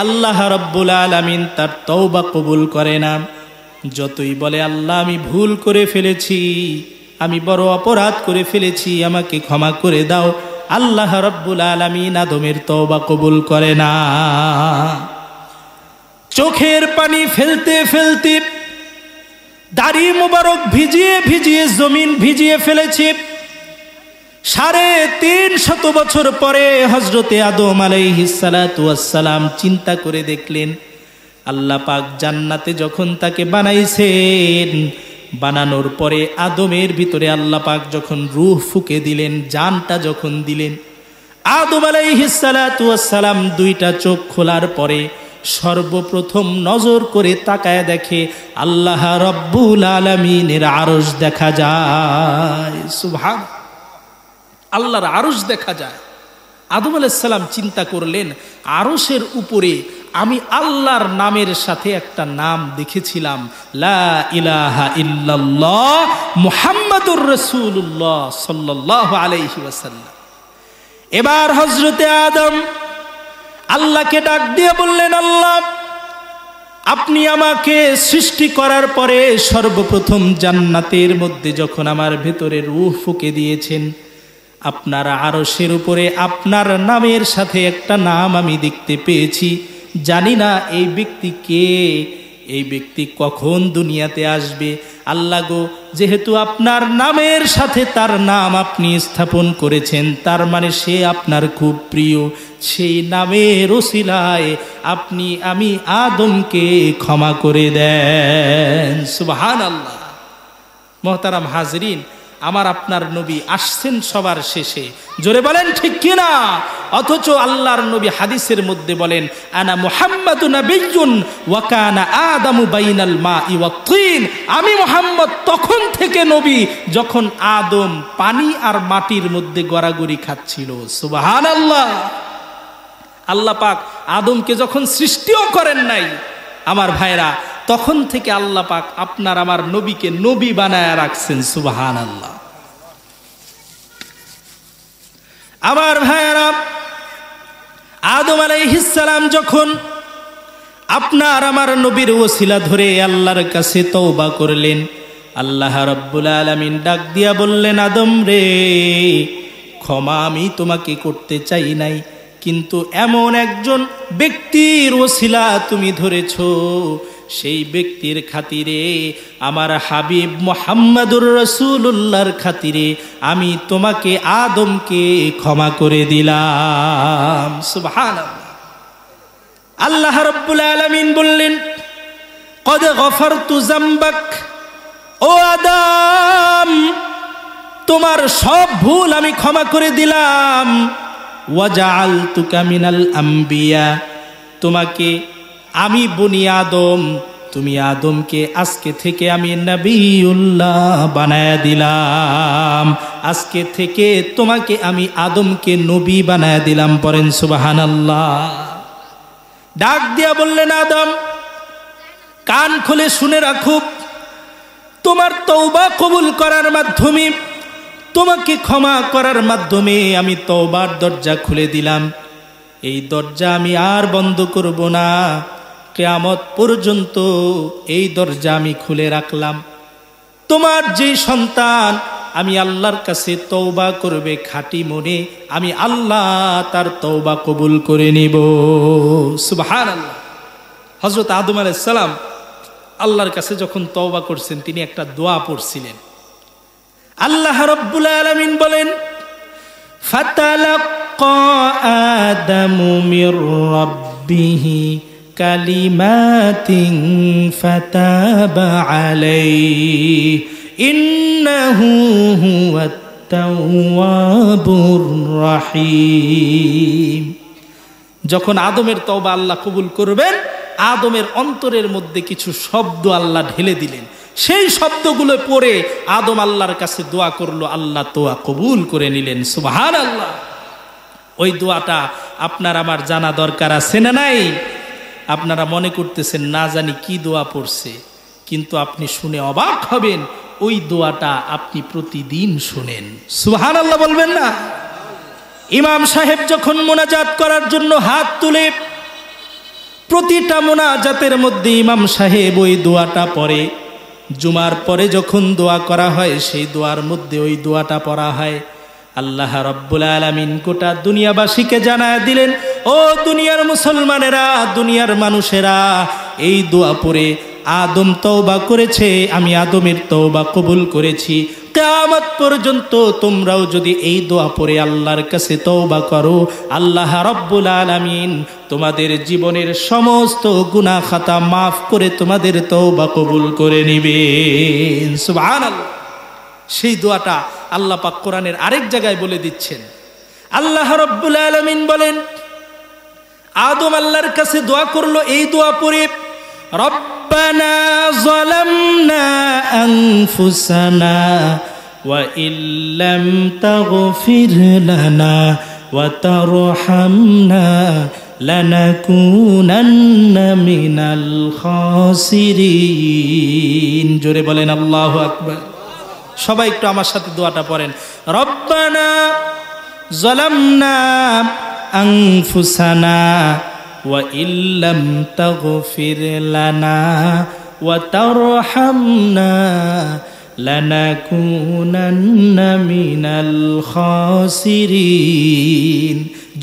A: আল্লাহ রাব্বুল আলামিন তার তওবা কবুল করে না। যতই বলে আল্লাহ আমি ভুল করে ফেলেছি, আমি বড় অপরাধ করে ফেলেছি, আমাকে ক্ষমা করে দাও, আল্লাহ রাব্বুল আলামিন আদমের তওবা কবুল করে না। চোখের পানি ফেলতে ফেলতে দাড়ি মোবারক ভিজিয়ে ভিজিয়ে জমিন ভিজিয়ে ফেলেছে। 350 বছর পরে হযরতে আদম আলাইহিস সালাতু ওয়াস সালাম চিন্তা করে দেখলেন, আল্লাহ পাক জান্নাতে যখন তাকে বানাইছেন, বানানোর পরে আদমের ভিতরে আল্লাহ পাক যখন রূহ ফুঁকে দিলেন, জানটা যখন দিলেন, আদম আলাইহিস সালাতু ওয়াস সালাম 2টা চোখ খোলার পরে সর্বপ্রথম নজর করে তাকায় দেখে আল্লাহ রাব্বুল আলামিনের আরশ দেখা যায়। সুবহান, আল্লাহর আরশ দেখা যায়। আদম আলাইহিস সালাম চিন্তা করলেন, আরশের উপরে আমি আল্লাহর নামের সাথে একটা নাম দেখেছিলাম, লা ইলাহা ইল্লাল্লাহ মুহাম্মাদুর রাসূলুল্লাহ সাল্লাল্লাহু আলাইহি ওয়াসাল্লাম। এবার হযরতে আদম আল্লাহকে ডাক দিয়ে বললেন, আল্লাহ আপনি আমাকে সৃষ্টি করার পরে সর্বপ্রথম জান্নাতের মধ্যে যখন আমার ভেতরে রূহ ফুঁকে দিয়েছেন, আপনার আরশের উপরে আপনার নামের সাথে একটা নাম আমি দেখতে পেয়েছি। জানি না এই ব্যক্তি কে, এই ব্যক্তি কখন দুনিয়াতে আসবে। আল্লাহ গো, যেহেতু আপনার নামের সাথে তার নাম আপনি স্থাপন করেছেন, তার মানে সে আপনার খুব প্রিয়। সেই নামের ওসিলায় আপনি আমি আদমকে ক্ষমা করে দেন। সুবহানাল্লাহ। মুহতারাম হাজরিন, আমার আপনার নবী আসছেন সবার শেষে, জোরে বলেন ঠিক কিনা? অথচ আল্লাহর নবী হাদিসের মধ্যে বলেন, আনা মুহাম্মাদুন নাবিয়্যুন ওয়া কানা আদামু বাইনাল মাই ওয়াত তিন। আমি মুহাম্মদ তখন থেকে নবী যখন আদম পানি আর মাটির মধ্যে গড়াগড়ি খাচ্ছিল। সুবহানাল্লাহ। আল্লাহ পাক আদমকে যখন সৃষ্টিও করেন নাই আমার ভাইরা, তখন থেকে আল্লাহ পাক আপনার আমার নবীকে নবী বানায়া রাখছেন। সুবহানাল্লাহ। আমার ভাইরা, আদম আলাইহিস সালাম যখন আপনার আমার নবীর ওসিলা ধরে আল্লাহর কাছে তওবা করলেন, আল্লাহ রাব্বুল আলামিন ডাক দিয়া বললেন, আদম রে, ক্ষমা আমি তোমাকে করতে চাই নাই, কিন্তু এমন একজন ব্যক্তির ওসিলা তুমি ধরেছো, সেই ব্যক্তির খাতিরে, আমার হাবিব মুহাম্মাদুর রাসূলুল্লাহর খাতিরে আমি তোমাকে আদমকে ক্ষমা করে দিলাম। সুবহানাল্লাহ। আল্লাহ রাব্বুল আলামিন বললেন, কদ গফারতু যামবাক, ও আদম তোমার সব ভুল আমি ক্ষমা করে দিলাম। ওয়াজআলতুকা মিনাল আম্বিয়া, তোমাকে আমি বনি আদম, তুমি আদমকে আজকে থেকে আমি নবিউল্লাহ বানায়া দিলাম। আজকে থেকে তোমাকে আমি আদমকে নবী বানায়া দিলাম। পড়েন সুবহানাল্লাহ। ডাক দিয়া বললেন, আদম কান খুলে শুনে রাখো, তোমার তওবা কবুল করার মাধ্যমে, তোমাকে ক্ষমা করার মাধ্যমে আমি তওবার দরজা খুলে দিলাম। এই দরজা আমি আর বন্ধ করব না, কিয়ামত পর্যন্ত এই দরজা আমি খুলে রাখলাম। তোমার যে সন্তান আমি আল্লাহর কাছে তওবা করবে খাঁটি মনে, আমি আল্লাহ তার তওবা কবুল করে নিব। সুবহানাল্লাহ। হযরত আদম আলাইহিস সালাম আল্লাহর কাছে যখন তওবা করছেন, তিনি একটা দোয়া পড়ছিলেন। আল্লাহ রাব্বুল আলামিন বলেন, ফাতালাক্কা আদামু মির রাব্বিহি কালিমাতিন ফাতাবা আলাইহি ইন্নাহু হুয়াত তাওয়াবুর রহিম। যখন আদমের তওবা আল্লাহ কবুল করবেন, আদমের অন্তরের মধ্যে কিছু শব্দ আল্লাহ ঢেলে দিলেন। সেই শব্দগুলো পড়ে আদম আল্লাহর কাছে দোয়া করলো, আল্লাহ দোয়া কবুল করে নিলেন। সুবহানাল্লাহ। ওই দোয়াটা আপনার আমার জানা দরকার আছে না নাই? আপনারা মনে করতেছেন না জানি কি দোয়া পড়ছে, কিন্তু আপনি শুনে অবাক হবেন, ওই দোয়াটা আপনি প্রতিদিন শুনেন। সুবহানাল্লাহ বলবেন না? ইমাম সাহেব যখন মোনাজাত করার জন্য হাত তুলে, প্রতিটা মোনাজাতের মধ্যে ইমাম সাহেব ওই দোয়াটা পড়ে। জুমার পরে যখন দোয়া করা হয় সেই দোয়ার মধ্যে ওই দোয়াটা পড়া হয়। আল্লাহ রাব্বুল আলামিন গোটা দুনিয়াবাসীকে জানায় দিলেন, ও দুনিয়ার মুসলমানেরা, দুনিয়ার মানুষেরা, এই দোয়া পড়ে আদম তওবা করেছে, আমি আদমের তওবা কবুল করেছি। কিয়ামত পর্যন্ত তোমরাও যদি এই দোয়া পড়ে আল্লাহর কাছে তওবা করো, আল্লাহ রাব্বুল আলামিন তোমাদের জীবনের সমস্ত গুনাহ খাতা মাফ করে তোমাদের তওবা কবুল করে নেবেন। সুবহানাল্লাহ। সেই দোয়াটা আল্লাহ পাক কোরআনের আরেক জায়গায় বলে দিচ্ছেন। আল্লাহ রাব্বুল আলামিন বলেন, আদম আল্লাহর কাছে দোয়া করলো এই দোয়া পড়ে, রব্বানা যালামনা আনফুসানা ওয়া ইল্লাম তাগফির লানা ওয়া তারহামনা লানাকুনান্না মিনাল খাসিরিন। জোরে বলেন আল্লাহু আকবার। সবাই একটু আমার সাথে দোয়াটা পড়েন। রব্বানা যালামনা আনফুসানা ওয়া ইল্লাম তাগফির লানা ওয়া তারহামনা লানাকুনান্না মিনাল খাসিরিন।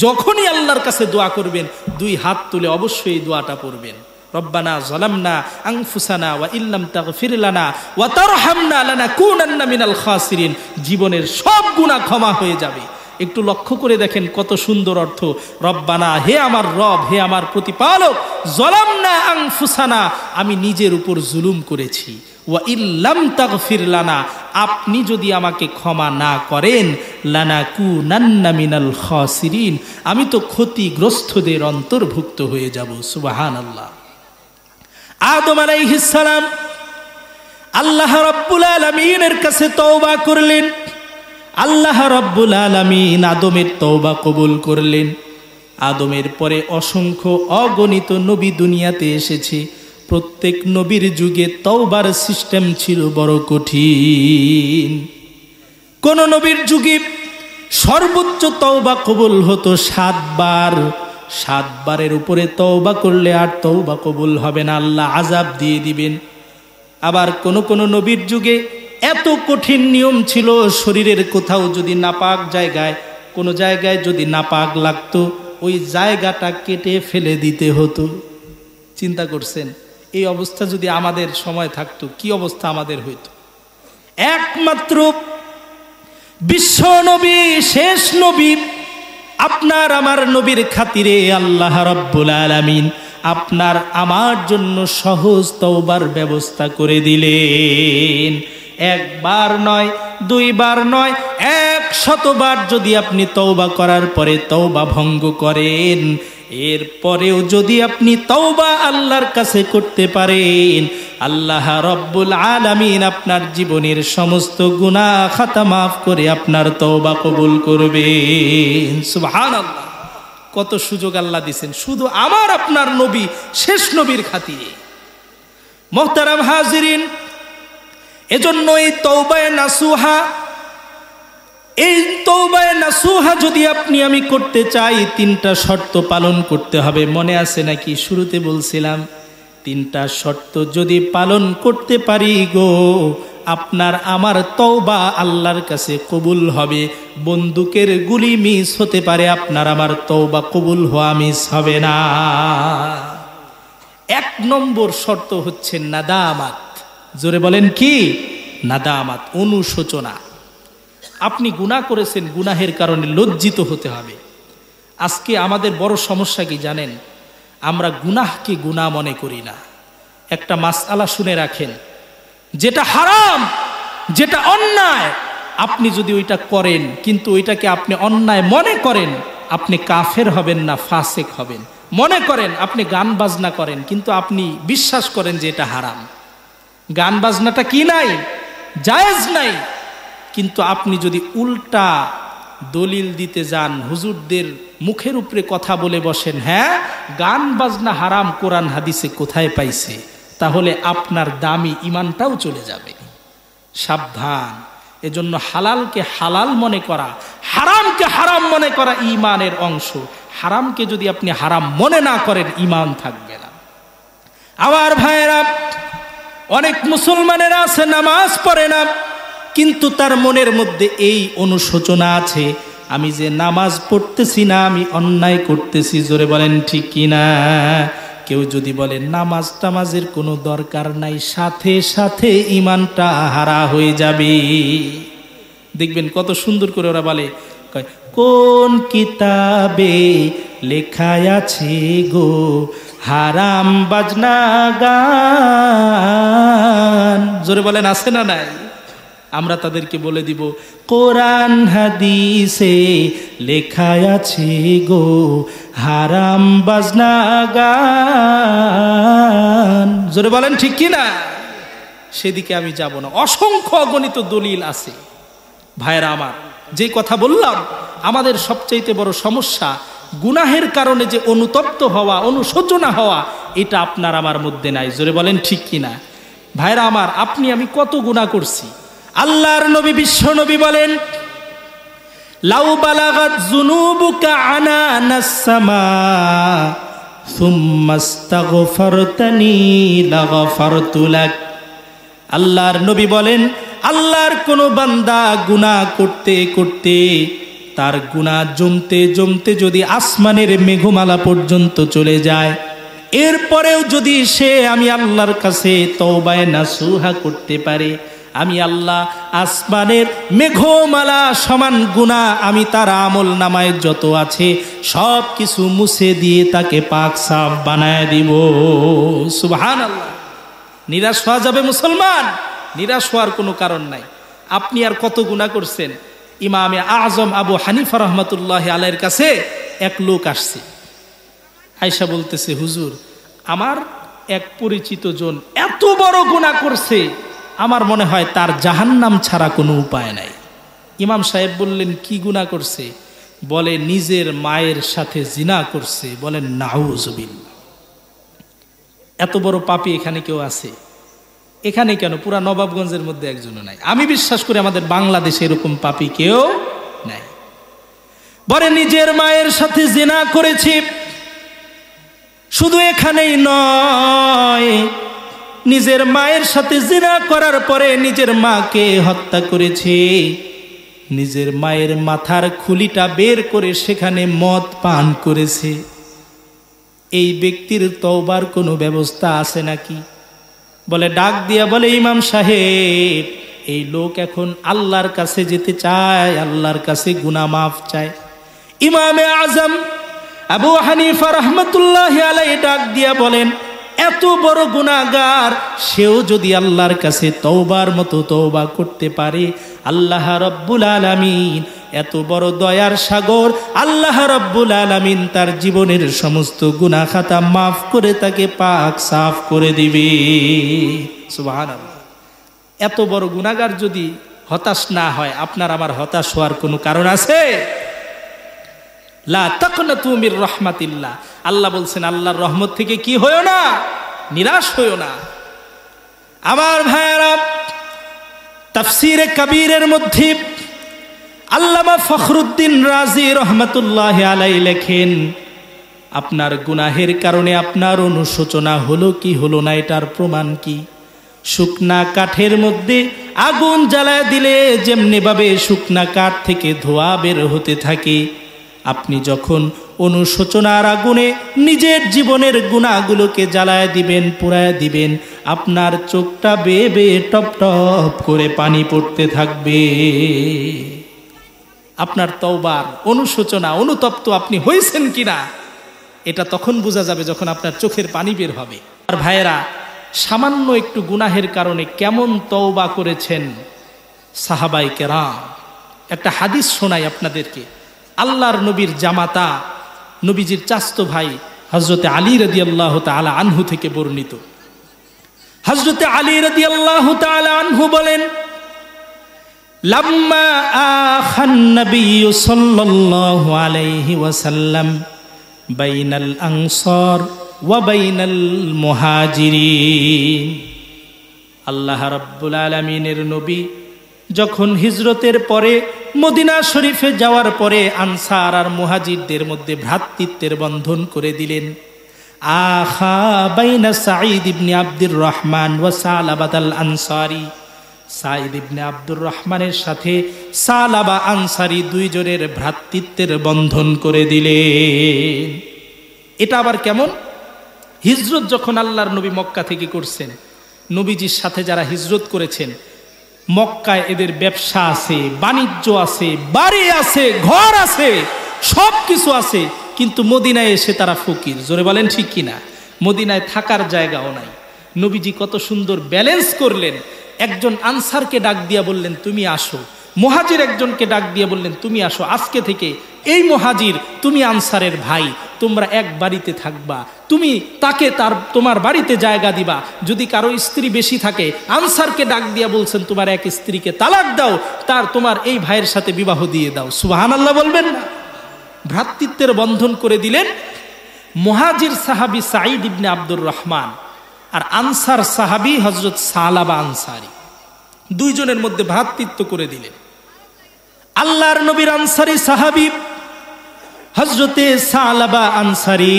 A: যখনই আল্লাহর কাছে দোয়া করবেন দুই হাত তুলে অবশ্যই এই দোয়াটা পড়বেন। রব্বানা যালামনা আনফুসানা ওয়া ইল্লাম তাগফির লানা ওয়া তারহামনা লানাকুনান্না মিনাল খাসিরিন। জীবনের সব গুনাহ ক্ষমা হয়ে যাবে। একটু লক্ষ্য করে দেখেন কত সুন্দর অর্থ। রব্বানা, হে আমার রব, হে আমার প্রতিপালক, যালামনা আনফুসানা, আমি নিজের উপর জুলুম করেছি, ওয়া ইল্লাম তাগফির লানা, আপনি যদি আমাকে ক্ষমা না করেন, লানাকুনান্না মিনাল খাসিরিন, আমি তো ক্ষতিগ্রস্তদের অন্তর্ভুক্ত হয়ে যাব। সুবহানাল্লাহ। আদম আলাইহিস সালাম আল্লাহ রাব্বুল আলামিনের কাছে তওবা করলেন। আল্লাহ রাব্বুল আলামিন আদমের তওবা কবুল করলেন। আদমের পরে অসংখ্য অগণিত নবী দুনিয়াতে এসেছে। প্রত্যেক নবীর যুগে তওবার সিস্টেম ছিল বড় কঠিন। কোন নবীর যুগে সর্বোচ্চ তওবা কবুল হতো 7 বার। 7 বারের উপরে তওবা করলে আর তওবা কবুল হবে না, আল্লাহ আযাব দিয়ে দিবেন। আবার কোন কোন নবীর যুগে এত কঠিন নিয়ম ছিল, শরীরের কোথাও যদি নাপাক জায়গায়, কোনো জায়গায় যদি নাপাক লাগতো, ওই জায়গাটা কেটে ফেলে দিতে হতো। চিন্তা করছেন এই অবস্থা যদি আমাদের সময় থাকতো কি অবস্থা আমাদের হইতো? একমাত্র বিশ্ব নবী, শেষ নবী, আপনার আমার নবীর খাতিরে আল্লাহ রাব্বুল আলামিন আপনার আমার জন্য সহজ তওবার ব্যবস্থা করে দিলেন। 1 বার নয়, 2 বার নয়, 100 বার যদি আপনি তওবা করার পরে তওবা ভঙ্গ করেন, এরপরেও যদি আপনি তওবা আল্লাহর কাছে করতে পারেন, আল্লাহ রাব্বুল আলামিন আপনার জীবনের সমস্ত গুনাহ খাতা মাফ করে আপনার তওবা কবুল করবেন। সুবহানাল্লাহ। কত সুযোগ আল্লাহ দিয়েছেন শুধু আমার আপনার নবী, শেষ নবীর খাতিরে। মুহতারাম হাজিরিন, এজন্য এই তওবায়ে নাসুহা, এই তওবায়ে নাসুহা যদি আপনি আমি করতে চাই 3টা শর্ত পালন করতে হবে। মনে আছে নাকি? শুরুতে বলছিলাম 3টা শর্ত যদি পালন করতে পারি গো, আপনার আমার তওবা আল্লাহর কাছে কবুল হবে। বন্দুকের গুলি মিস হতে পারে, আপনার আমার তওবা কবুল হওয়া মিস হবে না। 1 নম্বর শর্ত হচ্ছে নাদামাত। জোরে বলেন কি? নাদামাত, অনুশোচনা। আপনি গুনাহ করেছেন, গুনাহের কারণে লজ্জিত হতে হবে। আজকে আমাদের বড় সমস্যা কি জানেন? আমরা গুনাহকে গুনাহ মনে করি না। একটা মাসআলা শুনে রাখেন, যেটা হারাম, যেটা অন্যায়, আপনি যদি ওইটা করেন কিন্তু ওইটাকে আপনি অন্যায় মনে করেন, আপনি কাফের হবেন না, ফাসেক হবেন। মনে করেন আপনি গান বাজনা করেন কিন্তু আপনি বিশ্বাস করেন যে এটা হারাম। গান বাজনাটা কি নাই? জায়েজ নাই। কিন্তু আপনি যদি উল্টা দলিল দিতে যান, হুজুরদের মুখের উপরে কথা বলে বসেন, হ্যাঁ গান বাজনা হারাম, কোরআন হাদিসে কোথায় পাইছে, তাহলে আপনার দামি ঈমানটাও চলে যাবে। সাবধান। এজন্য হালালকে হালাল মনে করা, হারামকে হারাম মনে করা ঈমানের অংশ। হারামকে যদি আপনি হারাম মনে না করেন, ঈমান থাকবে না। আমার ভাইয়েরা, অনেক মুসলমানেরা আছে নামাজ পড়ে না, কিন্তু তার মনের মধ্যে এই অনুশোচনা আছে, আমি যে নামাজ পড়তেছি না, আমি অন্যায় করতেছি। জোরে বলেন ঠিক কিনা? কেউ যদি বলে নামাজ টামাজের কোনো দরকার নাই, সাথে সাথে ঈমানটা হারা হয়ে যাবে। দেখবেন কত সুন্দর করে ওরা বলে, কোন কিতাবে লেখা আছে গো হারাম বাজনা গান। জোরে বলেন আছে না নাই? আমরা তাদেরকে বলে দিব, কোরআন হাদিসে লেখা আছে গো হারাম বাজনা গান। জোরে বলেন ঠিক কি না? সেদিকে আমি যাব না। অসংখ্য অগণিত দলিল আছে। ভাইরা আমার, যে কথা বললাম, আমাদের সবচাইতে বড় সমস্যা গুনাহের কারণে যে অনুতপ্ত হওয়া, অনুশোচনা হওয়া, এটা আপনার আমার মধ্যে নাই। জোরে বলেন ঠিক কিনা? ভাইরা আমার, আপনি আমি কত গুনাহ করছি। আল্লাহর নবী, বিশ্ব নবী বলেন, লাউ বালাগাত যুনুবুকা আনানাস সামা সুম্মা আস্তাগফারতানি লাগফারতু লাক। আল্লাহর নবী বলেন, আল্লাহর কোন বান্দা গুনাহ করতে করতে তার গুনাহ জমতে জমতে যদি আসমানের মেঘমালা পর্যন্ত চলে যায়, এরপরেও যদি সে আমি আল্লাহর কাছে তওবায়ে নাসুহা করতে পারে, আমি আল্লাহ আসমানের মেঘমালা সমান গুনাহ আমি তার আমল নামায় যত আছে সব কিছু মুছে দিয়ে তাকে পাক সাফ বানায় দিব। সুবহানাল্লাহ। নিরাশ হওয়া যাবে মুসলমান? নিরাশ হওয়ার কোনো কারণ নাই। আপনি আর কত গুনাহ করছেন। ইমামে আজম আবু হানিফা রহমতুল্লাহ আলাইহির কাছে এক লোক আসছে, আয়েশা বলতেছে, হুজুর, আমার এক পরিচিত জন এত বড় গুনাহ করছে, আমার মনে হয় তার জাহান্নাম ছাড়া কোনো উপায় নাই। ইমাম সাহেব বললেন, কি গুনাহ করছে? বলে, নিজের মায়ের সাথে জিনা করছে। বলেন নাউজুবিল্লাহ। এত বড় পাপী এখানে কেউ আছে? এখানে কেন, পুরা নবাবগঞ্জের মধ্যে একজনও নাই। আমি বিশ্বাস করি আমাদের বাংলাদেশে এরকম পাপী কেউ নাই। বলে নিজের মায়ের সাথে জিনা করেছে। শুধু এখানেই নয়, নিজের মায়ের সাথে জিনা করার পরে নিজের মাকে হত্যা করেছে। নিজের মায়ের মাথার খুলিটা বের করে সেখানে মদ পান করেছে। এই ব্যক্তির তওবার কোনো ব্যবস্থা আছে নাকি? বলে, ডাক দিয়া বলে, ইমাম সাহেব, এই লোক এখন আল্লাহর কাছে যেতে চায়, আল্লাহর কাছে গুনাহ মাফ চায়। ইমামে আজম আবু হানিফা রহমতুল্লাহি আলাইহি ডাক দিয়া বলেন, এত বড় গুনাহগার, সেও যদি আল্লাহর কাছে তওবার মতো তওবা করতে পারে, আল্লাহ রব্বুল আলামিন, এত বড় দয়ার সাগর আল্লাহ রব্বুল আলামিন তার জীবনের সমস্ত গুনাহ খাতা মাফ করে তাকে পাক সাফ করে দিবে। সুবহানাল্লাহ। এত বড় গুনাহগার যদি হতাশ না হয়, আপনার আমার হতাশ হওয়ার কোনো কারণ আছে? লা তাকনাতু মির রাহমাতিল্লাহ। আল্লাহ বলছেন, আল্লাহর রহমত থেকে কি হয়ো না, নিরাশ হয়ো না। আমার ভাইয়েরা, তাফসীরে কবীরের মধ্যে আল্লামা ফখরুদ্দিন রাজি রহমতুল্লাহ আলাইহি লেখেন, আপনার গুনাহের কারণে আপনার অনুশোচনা হলো কি হলো না, এটার প্রমাণ কি? শুকনা কাঠের মধ্যে আগুন জ্বালায় দিলে যেমনি ভাবে শুকনা কাঠ থেকে ধোঁয়া বের হতে থাকে, আপনি যখন অনুশোচনার আগুনে নিজের জীবনের গুনাহগুলোকে জ্বালায় দিবেন, পুড়ায় দিবেন, আপনার চোখটা বেয়ে বেয়ে টপ টপ করে পানি পড়তে থাকবে। আপনার তওবার অনুশোচনা, অনুতপ্ত আপনি হয়েছেন কিনা, এটা তখন বোঝা যাবে যখন আপনার চোখের পানি বের হবে। আর ভাইয়েরা, সামান্য একটু গুনাহের কারণে কেমন তওবা করেছেন সাহাবায়ে কেরাম। একটা হাদিস শোনাই আপনাদেরকে। আল্লাহর নবীর জামাতা, নবীজির চাচতো ভাই হযরতে আলী রাদিয়াল্লাহু তাআলা আনহু থেকে বর্ণিত। হযরতে আলী রাদিয়াল্লাহু তাআলা আনহু বলেন, লাম্মা আখান নবী সাল্লাল্লাহু আলাইহি ওয়াসাল্লাম বাইনাল আনসার ওয়া বাইনাল মুহাজিরিন। আল্লাহ রাব্বুল আলামিনের নবী যখন হিজরতের পরে মদিনা শরীফে যাওয়ার পরে আনসার আর মুহাজিরদের মধ্যে ভ্রাতৃত্বের বন্ধন করে দিলেন। আখা বাইনা সাঈদ ইবনে আব্দুর রহমান ওয়া সালাবা আল আনসারী, সাঈদ ইবনে আব্দুর রহমানের সাথে সালাবা আনসারী দুইজনের ভ্রাতৃত্বের বন্ধন করে দিলেন। এটা আবার কেমন? হিজরত যখন আল্লাহর নবী মক্কা থেকে করছেন, নবীজির সাথে যারা হিজরত করেছেন, মক্কায় এদের ব্যবসা আছে, বাণিজ্য আছে, বাড়ি আছে, ঘর আছে, সব কিছু আছে, কিন্তু মদিনায় এসে তারা ফকির। জোরে বলেন ঠিক কিনা? মদিনায় থাকার জায়গাও নাই। নবীজি কত সুন্দর ব্যালেন্স করলেন। একজন আনসারকে ডাক দিয়া বললেন তুমি আসো, মুহাজির একজনকে ডাক দিয়ে বললেন তুমি আসো, আজকে থেকে এই মুহাজির তুমি আনসারের ভাই, তোমরা এক বাড়িতে থাকবা, তুমি তাকে তোমার বাড়িতে জায়গা দিবা। যদি কারো স্ত্রী বেশি থাকে, আনসারকে ডাক দিয়া বলছেন তোমার এক স্ত্রীকে তালাক দাও, তোমার এই ভাইয়ের সাথে বিবাহ দিয়ে দাও। সুবহানাল্লাহ বলবেন না? ভ্রাতৃত্বের বন্ধন করে দিলেন। মুহাজির সাহাবী সাঈদ ইবনে আব্দুর রহমান আর আনসার সাহাবী হযরত সালাবা আনসারী, দুইজনের মধ্যে ভ্রাতৃত্ব করে দিলেন। আল্লাহর নবীর আনসারী সাহাবী হযরতে সালাবা আনসারী,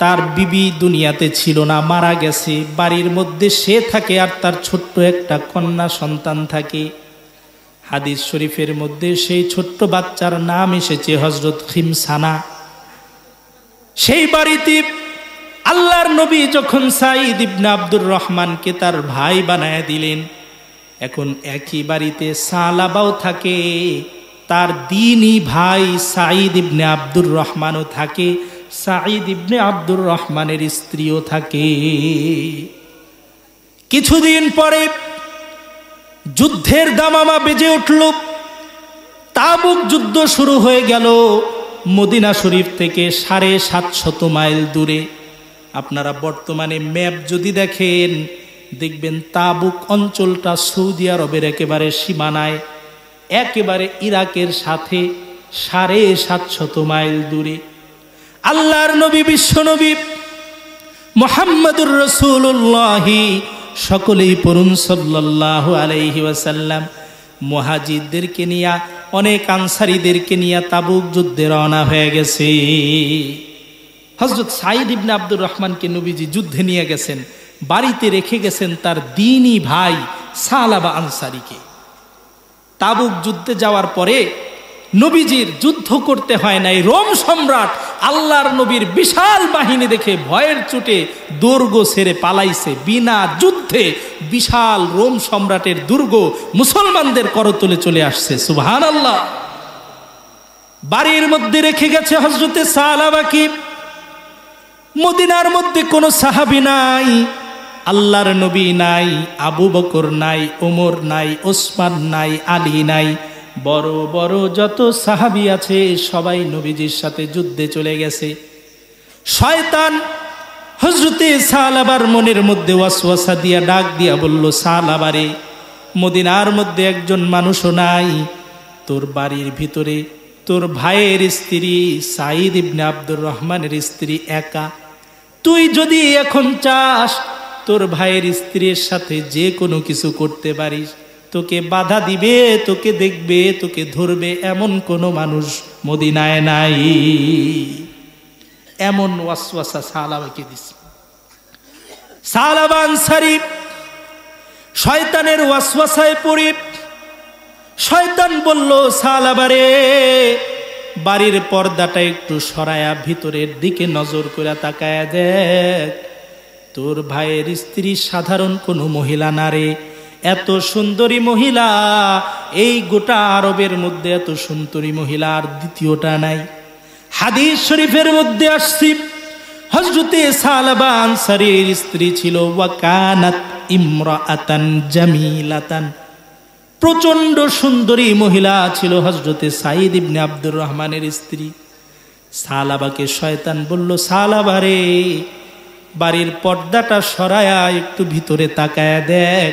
A: তার বিবি দুনিয়াতে ছিল না, মারা গেছে। বাড়ির মধ্যে সে থাকে আর তার ছোট্ট একটা কন্যা সন্তান থাকে। হাদিস শরীফের মধ্যে সেই ছোট্ট বাচ্চার নাম এসেছে হযরত খিমসানা। সেই বাড়িতে আল্লাহর নবী যখন সাঈদ ইবনে আব্দুর রহমানকে তার ভাই বানায় দিলেন, এখন একই বাড়িতে সালাবাও থাকে, তার দ্বীনি ভাই সাঈদ ইবনে আব্দুর রহমানও থাকে, সাঈদ ইবনে আব্দুর রহমানের স্ত্রীও থাকে। কিছুদিন পরে যুদ্ধের দামামা বেজে উঠল, তাবুক যুদ্ধ শুরু হয়ে গেল। মদিনা শরীফ থেকে 750 মাইল দূরে। আপনারা বর্তমানে ম্যাপ যদি দেখেন, দেখবেন তাবুক অঞ্চলটা সৌদি আরবের একেবারে সীমানায়, একেবারে ইরাকের সাথে 750 মাইল দূরে। আল্লাহর নবী বিশ্বনবী মুহাম্মদুর রাসূলুল্লাহ, সকলেই পড়ুন সাল্লাল্লাহু আলাইহি ওয়াসাল্লাম, মুহাজিরদেরকে নিয়ে, অনেক আনসারীদেরকে নিয়ে তাবুক যুদ্ধে রওনা হয়ে গেছে। হযরত সাঈদ ইবনে আব্দুর রহমানকে নবীজি যুদ্ধে নিয়ে গেছেন, বাড়িতে রেখে গেছেন তার দ্বীনি ভাই সালাবা আনসারীকে। তাবুক যুদ্ধে যাওয়ার পরে নবীজির যুদ্ধ করতে হয় নাই। রোম সম্রাট আল্লাহর নবীর বিশাল বাহিনী দেখে ভয়ের চোটে দুর্গ ছেড়ে পালাইছে। বিনা যুদ্ধে বিশাল রোম সম্রাটের দুর্গ মুসলমানদের করতলে চলে আসছে। সুবহানাল্লাহ। বাড়ির মধ্যে রেখে গেছে হযরতে সালাবাকে। মদিনার মধ্যে কোনো সাহাবী নাই, আল্লাহর নবী নাই, আবু বকর নাই, ওমর নাই, ওসমান নাই, আলী নাই, বড় বড় যত সাহাবী আছে সবাই নবীজির সাথে যুদ্ধে চলে গেছে। শয়তান হযরতে সালাবার মনের মধ্যে ওয়াসওয়াসা দিয়া ডাক দিয়া বলল, সালাবারে, মদিনার মধ্যে একজন মানুষও নাই, তোর বাড়ির ভিতরে তোর ভাইয়ের স্ত্রী সাঈদ ইবনে আব্দুর রহমানের স্ত্রী একা। তুই যদি এখন চাস তোর ভাইয়ের স্ত্রীর সাথে যে কোনো কিছু করতে পারিস, তোকে বাধা দিবে, তোকে দেখবে, তোকে ধরবে, এমন কোনো মানুষ মদিনায় নাই। এমন ওয়াসওয়াসা সালাবাকে দিছে। সালাবা আনসারী শয়তানের ওয়াসওয়াসায় পড়ে শয়তান বলল, সালাবারে, বাড়ির পর্দাটা একটু সরায়া ভিতরের দিকে নজর করে তাকায়া দেখ, তোর ভাইয়ের স্ত্রী সাধারণ কোনো মহিলা না রে, এত সুন্দরী মহিলা এই গোটা আরবের মধ্যে, এত সুন্দরী মহিলা আর দ্বিতীয়টা নাই। হাদিস শরীফের মধ্যে আসছে হযরতে সালাবা আনসারীর স্ত্রী ছিল ওয়াকানাত ইমরাআতান জামিলাতান, প্রচন্ড সুন্দরী মহিলা ছিল হযরতে সাঈদ ইবনে আব্দুর রহমানের স্ত্রী। সালাবাকে শয়তান বলল, সালাবারে, বাড়ির পর্দাটা সরায়া একটু ভিতরে তাকায়া দেখ,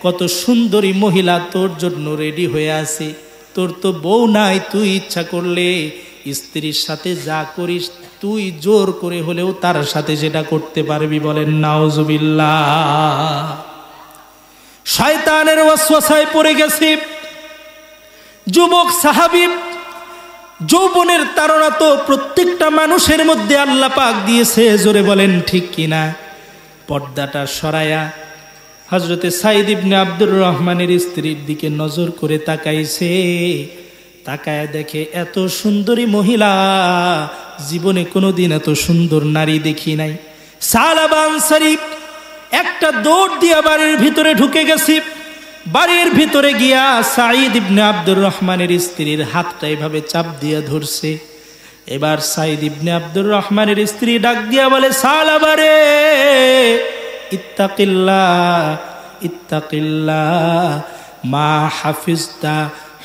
A: কত সুন্দরী মহিলা তোর জন্য রেডি হয়ে আছে। তোর তো বউ নাই, তুই ইচ্ছা করলে স্ত্রীর সাথে যা করিস, তুই জোর করে হলেও তার সাথে সেটা করতে পারবি। বলেন নাউজুবিল্লাহ। শয়তানের ওয়াসওয়াসায় পড়ে গেছে। যুবক সাহাবী যৌবনের তাড়না তো প্রত্যেকটা মানুষের মধ্যে আল্লাহ পাক দিয়েছে, জোরে বলেন ঠিক কিনা। পর্দাটা সরায়া হযরতে সাঈদ ইবনে আব্দুর রহমানের স্ত্রীর দিকে নজর করে তাকাইছে। তাকায় দেখে এত সুন্দরী মহিলা, জীবনে কোনোদিন এত সুন্দর নারী দেখি নাই। সালাবা আনসারী একটা দৌড় দিয়া বাড়ির ভিতরে ঢুকে গেছে। বাড়ির ভিতরে গিয়া সাঈদ ইবনে আব্দুর রহমানের স্ত্রীর হাতটা এভাবে চাপ দিয়া ধরছে। এবার সাঈদ ইবনে আব্দুর রহমানের স্ত্রী ডাক দিয়া বলে, সালাবা রে, ইত্তাকিল্লাহ ইত্তাকিল্লাহ, মা হাফিজতা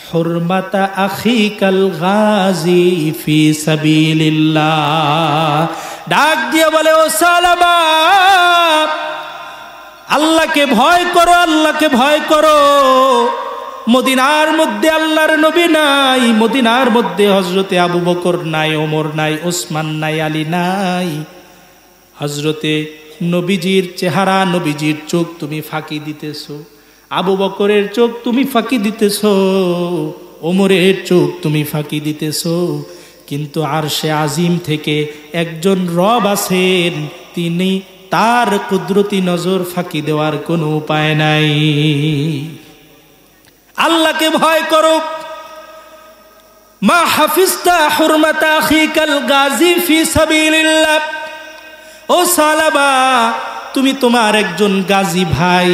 A: হুরমাতা আখিকাল গাজী ফি সাবিলিল্লাহ। ডাক দিয়া বলে, ও সালাবা, আল্লাহকে ভয় করো, আল্লাহকে ভয় করো। মদিনার মধ্যে আল্লাহর নবী নাই, মদিনার মধ্যে হযরতে আবু বকর নাই, ওমর নাই, ওসমান নাই, আলী নাই। হযরতে নবীজির চেহারা, নবীজির চোখ তুমি ফাঁকি দিতেছো, আবু বকরের চোখ তুমি ফাঁকি দিতেছো, ওমরের চোখ তুমি ফাঁকি দিতেছো। কিন্তু আরশে আজিম থেকে একজন রব আছেন, তিনি তার কুদরতি নজর ফাঁকি দেওয়ার কোনো উপায় নাই। আল্লাহকে ভয় করো। মা হাফিজতা হুরমাতা আখিকাল গাজী ফি সাবিলিল্লাহ। ও সালাবা, তুমি তোমার একজন গাজী ভাই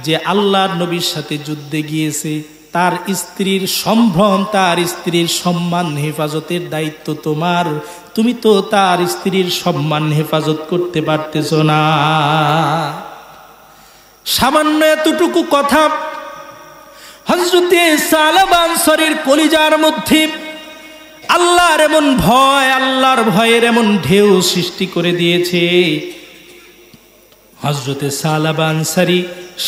A: যে আল্লাহর নবীর সাথে যুদ্ধে গিয়েছে, তার স্ত্রীর সম্ভ্রম, তার স্ত্রীর সম্মান হেফাজতের দায়িত্ব তোমার। তুমি তো তার স্ত্রীর সম্মান হেফাজত করতে পারতেছ না। সামান্য এতটুকু কথা হযরতে সালাবা আনসারীর কলিজার মধ্যে আল্লাহর এমন ভয়, আল্লাহর ভয়ের এমন ঢেউ সৃষ্টি করে দিয়েছে। হযরতে সালাবা আনসারী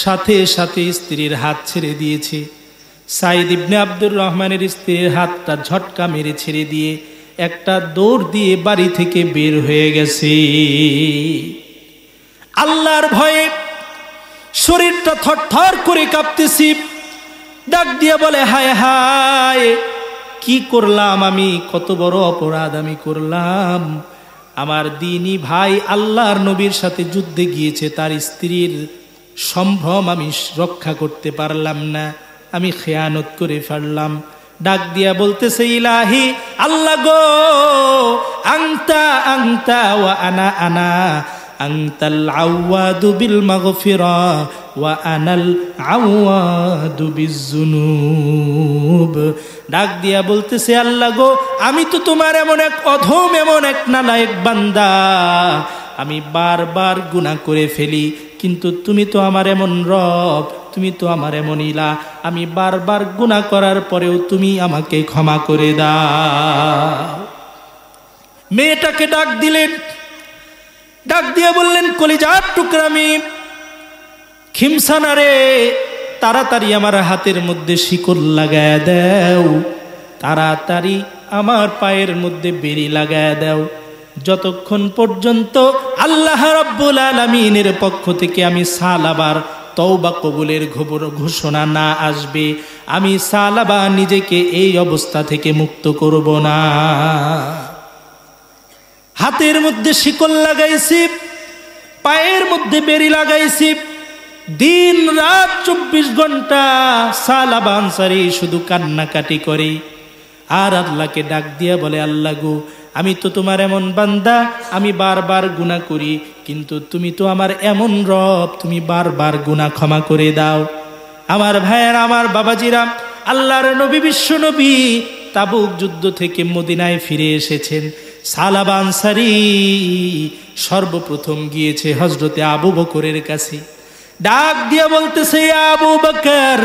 A: সাথে সাথে স্ত্রীর হাত ছেড়ে দিয়েছে। সাঈদ ইবনে আব্দুর রহমানের স্ত্রীর হাতটা ঝটকা মেরে ছেড়ে দিয়ে একটা দৌড় দিয়ে বাড়ি থেকে বের হয়ে গেছে। আল্লাহর ভয়ে শরীরটা থরথর করে কাঁপতেছি। ডাক দিয়ে বলে, হায় হায়, কি করলাম আমি, কত বড় অপরাধ আমি করলাম। আমার দ্বীনী ভাই আল্লাহর নবীর সাথে যুদ্ধে গিয়েছে, তার স্ত্রীর সম্ভ্রম আমি রক্ষা করতে পারলাম না, আমি খেয়ানত করে ফেললাম। ডাক দিয়া বলতেছে, ইলাহি, আল্লাহ গো, আংতা আংতা ওয়া আনা আনা, আংতাল আওয়াদু বিল মাগফিরা ওয়া আনাল আওয়াদু বিজ্জুনুব। ডাক দিয়া বলতেছে, আল্লাহ গো, আমি তো তোমার এমন এক অধম, এমন এক নালায়েক বান্দা, আমি বারবার গুনাহ করে ফেলি, কিন্তু তুমি তো আমার এমন রব, তুমি তো আমার এমন ইলা, আমি বারবার গুনাহ করার পরেও তুমি আমাকে ক্ষমা করে দাও। মেয়েটাকে ডাক দিলেন, ডাক দিয়ে বললেন, কলিজার টুকরা মেয়ে খিমসানা রে, তাড়াতাড়ি আমার হাতের মধ্যে শিকল লাগায় দাও, তাড়াতাড়ি আমার পায়ের মধ্যে বেড়ি লাগায় দাও। যতক্ষণ পর্যন্ত আল্লাহ রাব্বুল আলামিনের পক্ষ থেকে আমি সালাবার তওবা কবুলের ঘোষণা না আসবে, আমি সালাবা নিজেকে এই অবস্থা থেকে মুক্ত করব না। হাতের মধ্যে শিকল লাগাইছি, পায়ের মধ্যে বেড়ি লাগাইছি, দিন রাত 24 ঘন্টা সালাবা আনসারী শুধু কান্নাকাটি করে আর আল্লাহকে ডাক দিয়া বলে, আল্লাহ গো, আমি তো তোমার এমন বান্দা, আমি বারবার গুনাহ করি, কিন্তু তুমি তো আমার এমন রব, তুমি বারবার গুনাহ ক্ষমা করে দাও। আমার ভাইয়েরা, আমার বাবাজিরা, আল্লাহর নবী, বিশ্ব নবী তাবুক যুদ্ধ থেকে মদিনায় ফিরে এসেছেন। সালাবা আনসারী সর্বপ্রথম গিয়েছে হযরতে আবু বকরের কাছে। ডাক দিয়া বলতেছে, ইয়া আবু বকর,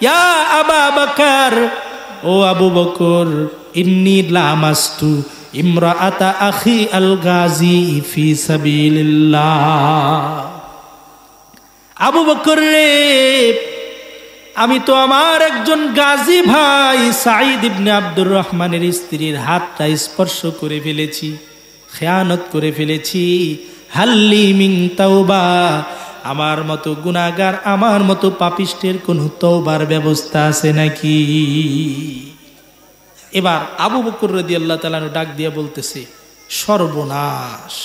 A: ইয়া আবা বকর, ও আবু বকর, ইন্নী লামাস্তু ইমরাআতা আখি আল গাজী ফি সাবিলিল্লাহ। আবু বকর রে, আমি তো আমার একজন গাজী ভাই সাঈদ ইবনে আব্দুর রহমানের স্ত্রীর হাতটা স্পর্শ করে ফেলেছি, খেয়ানত করে ফেলেছি। হাল্লি মিন তাওবা, আমার মতো গুনাহগার, আমার মতো পাপিষ্টের কোনো তওবার ব্যবস্থা আছে নাকি? এবার আবু বকর রাদিয়াল্লাহু তাআলা আনহু ডাক দিয়ে বলতেছে, সর্বনাশ,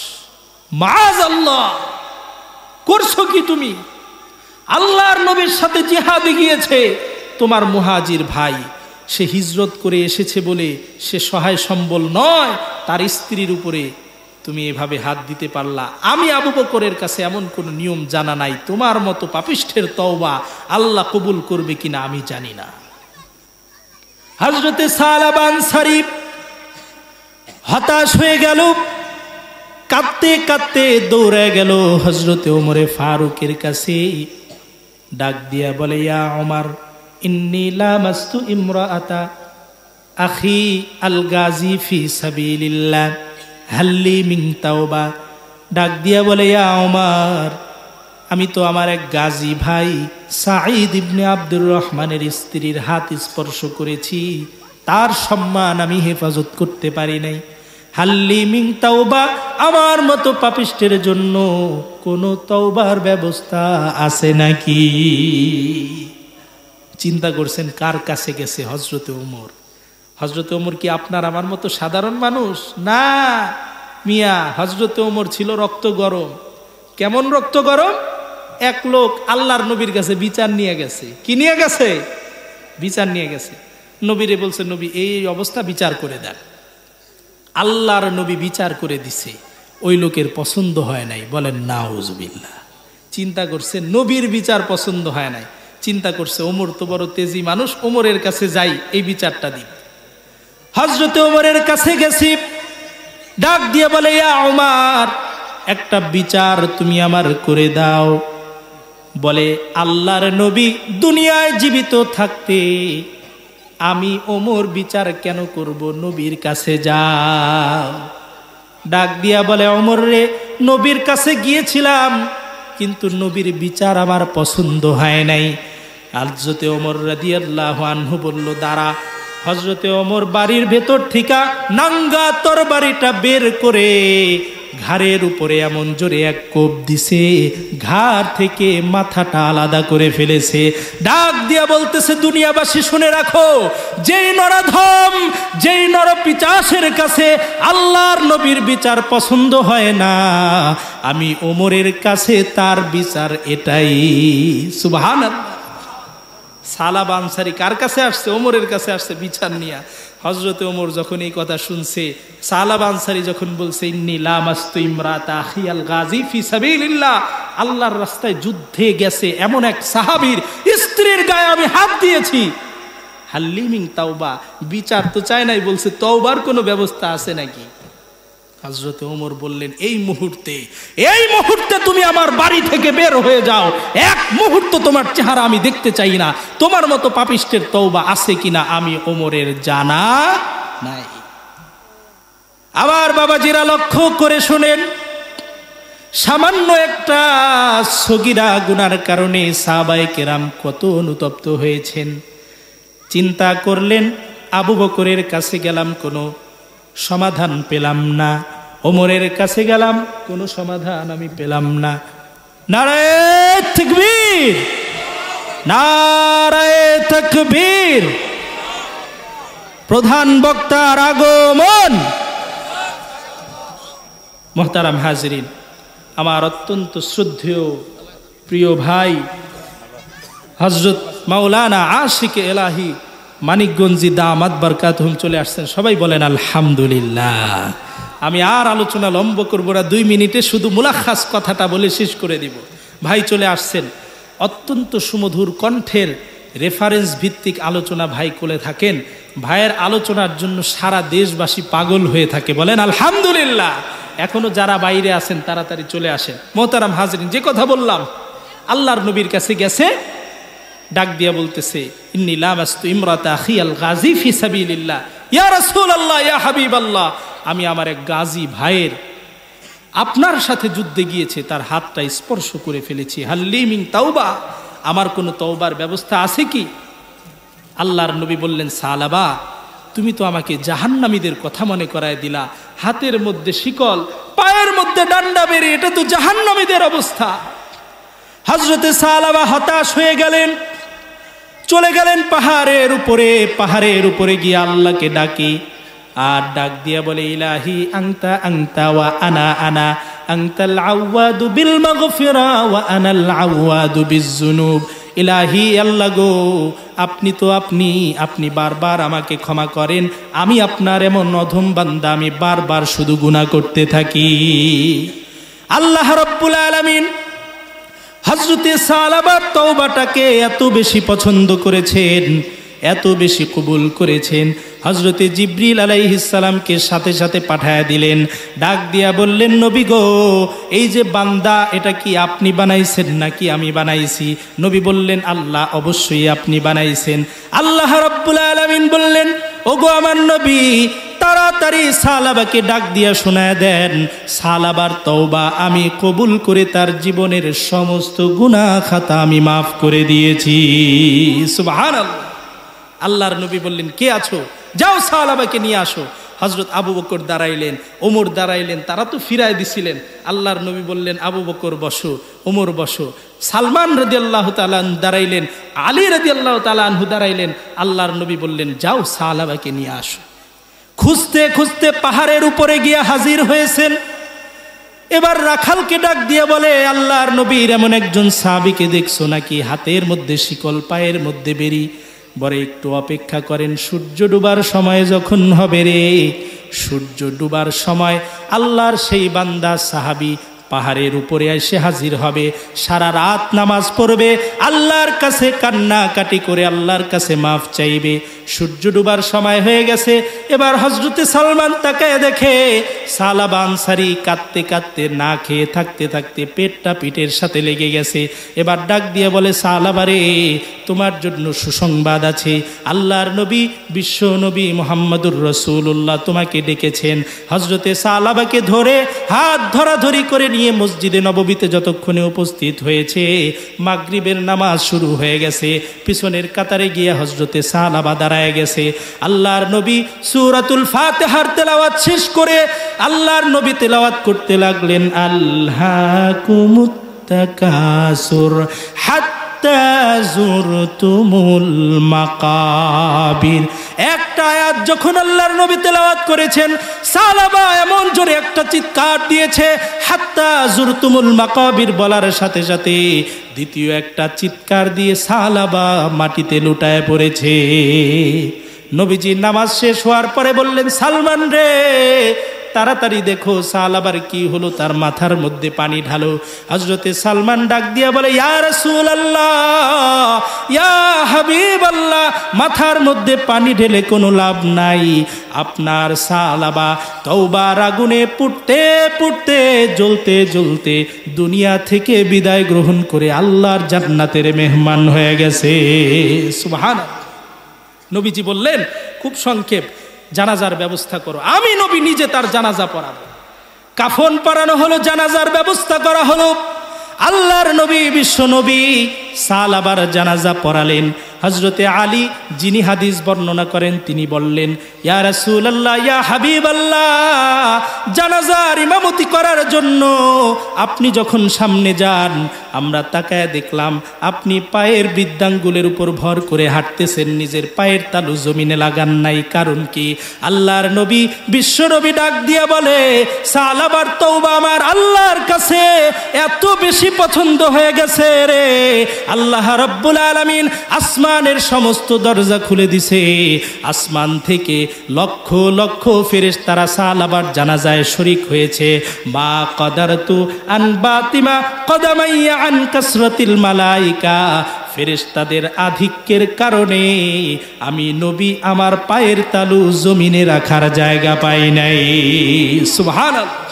A: মাআযাল্লাহ, করছো কি তুমি? আল্লাহর নবীর সাথে জিহাদে গিয়েছে তোমার মুহাজির ভাই, সে হিজরত করে এসেছে বলে সে সহায় সম্বল নয়, তার স্ত্রীর উপরে তুমি এভাবে হাত দিতে পারলা। আমি আবু বকরের কাছে এমন কোন নিয়ম জানা নাই, তোমার মতো পাপিষ্ঠের তওবা আল্লাহ কবুল করবে কিনা আমি জানি না। হযরতে সালাবা আনসারী হতাশ হয়ে গেল, কাঁদতে কাঁদতে দৌড়ে গেল হযরতে ওমরে ফারুকের কাছে, ডাক দিয়া বলে, ইয়া ওমর, ইন্নী লামাস্তু ইমরাআতা আখি আল গাজী ফি সাবিলিল্লাহ হাল্লি মিন তাওবা। ডাক দিয়া বলে, ইয়া ওমর, আমি তো আমার এক গাজী ভাই সাঈদ ইবনে আব্দুর রহমানের স্ত্রীর হাত স্পর্শ করেছি, তার সম্মান আমি হেফাজত করতে পারি নাই। হাল্লি মিন তাওবা, আমার মতো পাপিষ্টের জন্য কোন তওবার ব্যবস্থা আছে নাকি? চিন্তা করছেন কার কাছে গেছে? হযরতে ওমর। হযরতে ওমর কি আপনার আমার মতো সাধারণ মানুষ? না মিয়া, হযরতে ওমর ছিল রক্ত গরম। কেমন রক্ত গরম? এক লোক আল্লাহর নবীর কাছে বিচার নিয়ে গেছে। কি নিয়ে গেছে? বিচার নিয়ে গেছে। নবীরে বলছে, নবী এই অবস্থা, বিচার করে দেন। আল্লাহর নবী বিচার করে দিছে, ওই লোকের পছন্দ হয় নাই। বলেন নাউজুবিল্লাহ। চিন্তা করছে নবীর বিচার পছন্দ হয় নাই, চিন্তা করছে ওমর তো বড় তেজি মানুষ, ওমরের কাছে যাই, এই বিচারটা দিই। হযরতে ওমরের কাছে গেছি, ডাক দিয়ে বলে, ইয়া ওমর, একটা বিচার তুমি আমার করে দাও। বলে, আল্লাহর নবী দুনিয়ায় জীবিত থাকতে আমি ওমর বিচার কেন করব? নবীর কাছে যাও। ডাক দিয়া বলে, ওমর রে, নবীর কাছে গিয়েছিলাম কিন্তু নবীর বিচার আমার পছন্দ হয় নাই। হযরতে ওমর রাদিয়াল্লাহু আনহু বলল, দাঁড়া। হযরতে ওমর বাড়ির ভেতর থেকে নাঙ্গা তরবারিটা বের করে ঘাড়ের উপরে এমন জোরে এক কোপ দিছে, ঘাড় থেকে মাথাটা আলাদা করে ফেলেছে। ডাক দিয়া বলতেছে, দুনিয়াবাসী শুনে রাখো, যেই নরাধম, যেই নরপিচাসের কাছে আল্লাহর নবীর বিচার পছন্দ হয় না, আমি ওমরের কাছে তার বিচার এটাই। সুবহানাল্লাহ। সালাবা আনসারী কার কাছে আসছে? ওমরের কাছে আসছে বিচার নিয়ে। হযরতে ওমর যখন এই কথা শুনছে, সালাবা আনসারী যখন বলছে, ইন্নী লামাস্তু ইমরাতা আখি আল গাজী ফি সাবিলিল্লাহ, আল্লাহর রাস্তায় যুদ্ধে গেছে এমন এক সাহাবীর স্ত্রীর গায়ে আমি হাত দিয়েছি। হাল্লি মিন তাওবা, বিচার তো চায় নাই, বলছে তওবার কোনো ব্যবস্থা আছে নাকি? হযরতে ওমর বললেন, এই মুহূর্তে তুমি আমার বাড়ি থেকে বের হয়ে যাও, এক মুহূর্ত তোমার চেহারা আমি দেখতে চাই না, তোমার মতো পাপিষ্টের তওবা আছে কিনা আমি ওমরের জানা নাই। আবার বাবাজিরা লক্ষ্য করে শুনেন, সামান্য একটা সগীরা গুনার কারণে সাহাবায়ে কেরাম কত অনুতপ্ত হয়েছেন। চিন্তা করলেন, আবু বকরের কাছে গেলাম, কোনো সমাধান পেলাম না। ওমরের কাছে গেলাম, কোনো সমাধান আমি পেলাম না। নারায়ে তাকবীর, নারায়ে তাকবীর। প্রধান বক্তার আগমন। মুহতারাম হাজিরিন, আমার অত্যন্ত শ্রদ্ধেয় প্রিয় ভাই হযরত মাওলানা আশিক এলাহি মানিকগঞ্জি দামাত বরকাতুহুম চলে আসছেন। সবাই বলেন আলহামদুলিল্লাহ। আমি আর আলোচনা লম্ব করবো না, 2 মিনিটে শুধু মুলাখাস কথাটা বলে শেষ করে দিব। ভাই চলে আসছেন, অত্যন্ত সুমধুর কণ্ঠের রেফারেন্স ভিত্তিক আলোচনা ভাই করে থাকেন। ভাইয়ের আলোচনার জন্য সারা দেশবাসী পাগল হয়ে থাকে। বলেন আলহামদুলিল্লাহ। এখনো যারা বাইরে আছেন তাড়াতাড়ি চলে আসেন। মোহতারাম হাজরিন, যে কথা বললাম, আল্লাহর নবীর কাছে গেছে, ডাক দিয়া বলতেছে, ইন্নী লামাস্তু ইমরাতা আখি আল গাজী ফি সাবিলিল্লাহ, ইয়া রাসূলুল্লাহ, ইয়া হাবিবাল্লাহ, আমি আমার এক গাজী ভাইয়ের আপনার সাথে যুদ্ধে গিয়েছে, তার হাতটা স্পর্শ করে ফেলেছি। হাল্লি মিন তাওবা, আমার কোনো তওবার ব্যবস্থা আছে কি? আল্লাহর নবী বললেন, সালাবা, তুমি তো আমাকে জাহান্নামীদের কথা মনে করায় দিলা। হাতের মধ্যে শিকল, পায়ের মধ্যে ডান্ডা বেরি, এটা তো জাহান্নামীদের অবস্থা। হযরতে সালাবা হতাশ হয়ে গেলেন, চলে গেলেন পাহাড়ের উপরে গিয়ে আল্লাহকে ডাকে, আর ডাক দিয়া বলে ইলাহি আনতা আনতা ওয়া আনা আনা আনতাল আওয়াদু বিল মাগফিরা ওয়া আনাল আওয়াদু বিজ-জুনুব। ইলাহি আল্লাহ গো, আপনি তো আপনি বারবার আমাকে ক্ষমা করেন, আমি আপনার এমন অধম বান্দা, আমি বারবার শুধু গুনাহ করতে থাকি। আল্লাহ রাব্বুল আলামিন হযরতে সালাবার তওবাটাকে এত বেশি পছন্দ করেছেন, এত বেশি কবুল করেছেন, হযরতে জিবরিল আলাইহিস সালামকে সাথে সাথে পাঠায়া দিলেন। ডাক দিয়া বললেন, নবী গো, এই যে বান্দা, এটা কি আপনি বানাইছেন নাকি আমি বানাইছি? নবী বললেন, আল্লাহ অবশ্যই আপনি বানাইছেন। আল্লাহ রাব্বুল আলামিন বললেন, ওগো আমার নবী, তাড়াতাড়ি সালাবাকে ডাক দিয়া শোনায় দেন, সালাবার তওবা আমি কবুল করে তার জীবনের সমস্ত গুনাহ খাতা আমি মাফ করে দিয়েছি। সুবহানাল্লাহ। আল্লাহর নবী বললেন, কে আছো? যাও সালাবাকে নিয়ে আসো। হযরত আবু বকর দাঁড়াইলেন, ওমর দাঁড়াইলেন, তারা তো ফিরায় দিছিলেন। আল্লাহর নবী বললেন, আবু বকর বসো, ওমর বসো। সালমান রাদিয়াল্লাহু তাআলা দাঁড়াইলেন, আলী রাদিয়াল্লাহু তাআলা আনহু দাঁড়াইলেন। আল্লাহর নবী বললেন, যাও সালাবাকে নিয়ে আসো। খুঁজতে খুঁজতে পাহাড়ের উপরে গিয়ে হাজির হয়েছেন। এবার রাখালকে ডাক দিয়ে বলে, আল্লাহর নবীর এমন একজন সাহাবীকে দেখছো নাকি? হাতের মধ্যে শিকল, পায়ের মধ্যে বেরি। বলে একটু অপেক্ষা করেন, সূর্য ডুবার সময় যখন হবে রে, সূর্য ডুবার সময় আল্লাহর সেই বান্দা সাহাবী পাহাড়ের উপরে এসে হাজির হবে, সারা রাত নামাজ পড়বে, আল্লাহর কাছে কান্নাকাটি করে আল্লাহর কাছে মাফ চাইবে। সূর্য ডুবার সময় হয়ে গেছে। এবার হযরতে সালমান তাকায় দেখে সালাবা আনসারী কাঁদতে কাঁদতে, না খেয়ে থাকতে থাকতে পেটটা পিঠের সাথে লেগে গেছে। এবার ডাক দিয়ে বলে, সালাবা রে, তোমার জন্য সুসংবাদ আছে। আল্লাহর নবী, বিশ্ব নবী মুহাম্মদুর রাসূলুল্লাহ তোমাকে ডেকেছেন। হযরতে সালাবাকে ধরে হাত ধরাধরি করে নিয়ে মসজিদে নববীতে যতক্ষণে উপস্থিত হয়েছে, মাগরিবের নামাজ শুরু হয়ে গেছে। পিছনের কাতারে গিয়ে হযরতে সালাবা দাঁড়ায় গেছে। আল্লাহর নবী সূরাতুল ফাতিহার তেলাওয়াত শেষ করে আল্লাহর নবী তেলাওয়াত করতে লাগলেন, আল্লাকুমুত তাকাসুর হাত্তা যুরতুমুল মাকাবির। একটা আয়াত যখন আল্লাহর নবী তেলাওয়াত করেছেন, সালাবা এমন জোরে একটা চিৎকার দিয়েছে, হাত্তা যুরতুমুল মাকাবির বলার সাথে সাথে দ্বিতীয় একটা চিৎকার দিয়ে সালাবা মাটিতে লুটায় পড়েছে। নবীজি নামাজ শেষ হওয়ার পরে বললেন, সালমান রে, তাড়াতাড়ি দেখো সালাবার কি হলো, তার মাথার মধ্যে পানি ঢালো। হযরতে সালমান ডাক দিয়া বলে, ইয়া রাসূলুল্লাহ, ইয়া হাবিবাল্লাহ, মাথার মধ্যে পানি ঢেলে কোনো লাভ নাই। আপনার সালাবা তওবার আগুনে পুড়তে পুড়তে, জ্বলতে জ্বলতে দুনিয়া থেকে বিদায় গ্রহণ করে আল্লাহর জান্নাতের মেহমান হয়ে গেছে। সুবহানাল্লাহ। নবীজি বললেন, খুব সংক্ষেপ, জানাজার ব্যবস্থা করো। আমি নবী নিজে তার জানাজা পড়াবো। কাফন পরানো হলো, জানাজার ব্যবস্থা করা হলো। আল্লাহর নবী, বিশ্ব নবী সালাবার জানাজা পড়ালেন। হযরতে আলী, যিনি হাদিস বর্ণনা করেন, তিনি বললেন, ইয়া রাসূলুল্লাহ, ইয়া হাবিবাল্লাহ, জানাজার ইমামতি করার জন্য আপনি যখন সামনে যান, আমরা তাকায় দেখলাম আপনি পায়ের বৃদ্ধাঙ্গুলের উপর ভর করে হাঁটতেছেন, নিজের পায়ের তালু জমিনে লাগান নাই। কারণ কি? আল্লাহর নবী, বিশ্ব নবী ডাক দিয়া বলে, সালাবার তওবা আমার আল্লাহর কাছে এত বেশি পছন্দ হয়ে গেছে রে, আল্লাহ রাব্বুল আলামিন আসমানের সমস্ত দরজা খুলে দিছে। আসমান থেকে লক্ষ লক্ষ ফেরেশতারা সালাবার জানাজায় শরীক হয়েছে। মা কদারতু আন বাতিমা কদামাইয়া আন কাসরাতিল মালাইকা, ফেরেশতাদের আধিক্যের কারণে আমি নবী আমার পায়ের তালু জমিনে রাখার জায়গা পাই নাই। সুবহানাল্লাহ।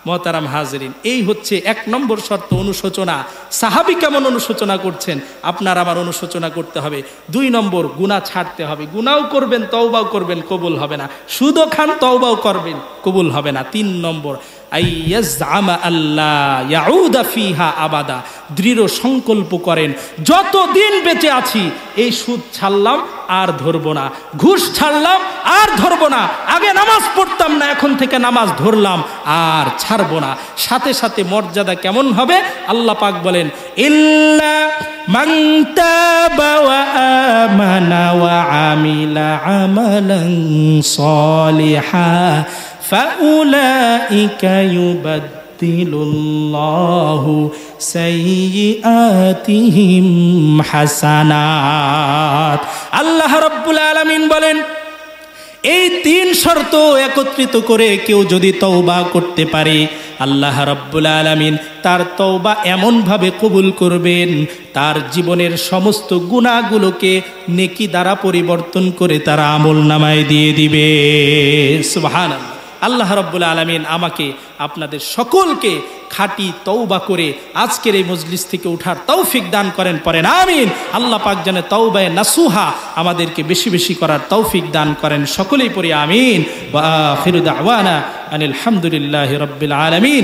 A: মোহতারাম হাজরিন, এই হচ্ছে এক নম্বর শর্ত, অনুশোচনা। সাহাবী কেমন অনুশোচনা করছেন, আপনার আমার অনুশোচনা করতে হবে। 2 নম্বর, গুনাহ ছাড়তে হবে। গুনাহও করবেন, তওবাও করবেন, কবুল হবে না। সুদও খান, তওবাও করবেন, কবুল হবে না। 3 নম্বর, আইয়াজআমা আল্লাহ ইয়াউদা ফিহা আবাদা, দৃঢ় সংকল্প করেন, যতদিন বেঁচে আছি এই সুদ ছাড়লাম আর ধরবো না, ঘুষ ছাড়লাম আর ধরবো না, আগে নামাজ পড়তাম না, এখন থেকে নামাজ ধরলাম আর ছাড়বো না। সাথে সাথে মর্যাদা কেমন হবে? আল্লাহ পাক বলেন, ইল্লা মান তাবা ওয়া আমানা ওয়া আমিলা আমালান সালিহা ফাউলাইকা ইউবাদদিলুল্লাহু সাইয়্যাতিহিম হাসানাত। আল্লাহ রাব্বুল আলামিন বলেন, এই তিন শর্ত একত্রিত করে কেউ যদি তওবা করতে পারে, আল্লাহ রাব্বুল আলামিন তার তওবা এমনভাবে কবুল করবেন, তার জীবনের সমস্ত গুনাহগুলোকে নেকি দ্বারা পরিবর্তন করে তার আমলনামায় দিয়ে দিবে। সুবহানাল্লাহ। আল্লাহ রাব্বুল আলামিন আমাকে আপনাদের সকলকে খাঁটি তওবা করে আজকের এই মজলিস থেকে উঠার তৌফিক দান করেন, পড়েন আমিন। আল্লাহ পাক যেন তওবায়ে নাসুহা আমাদেরকে বেশি বেশি করার তৌফিক দান করেন, সকলেই পড়ি আমিন। ওয়া আখিরু দাওয়ানা আনিল হামদুলিল্লাহি রাব্বিল আলামিন।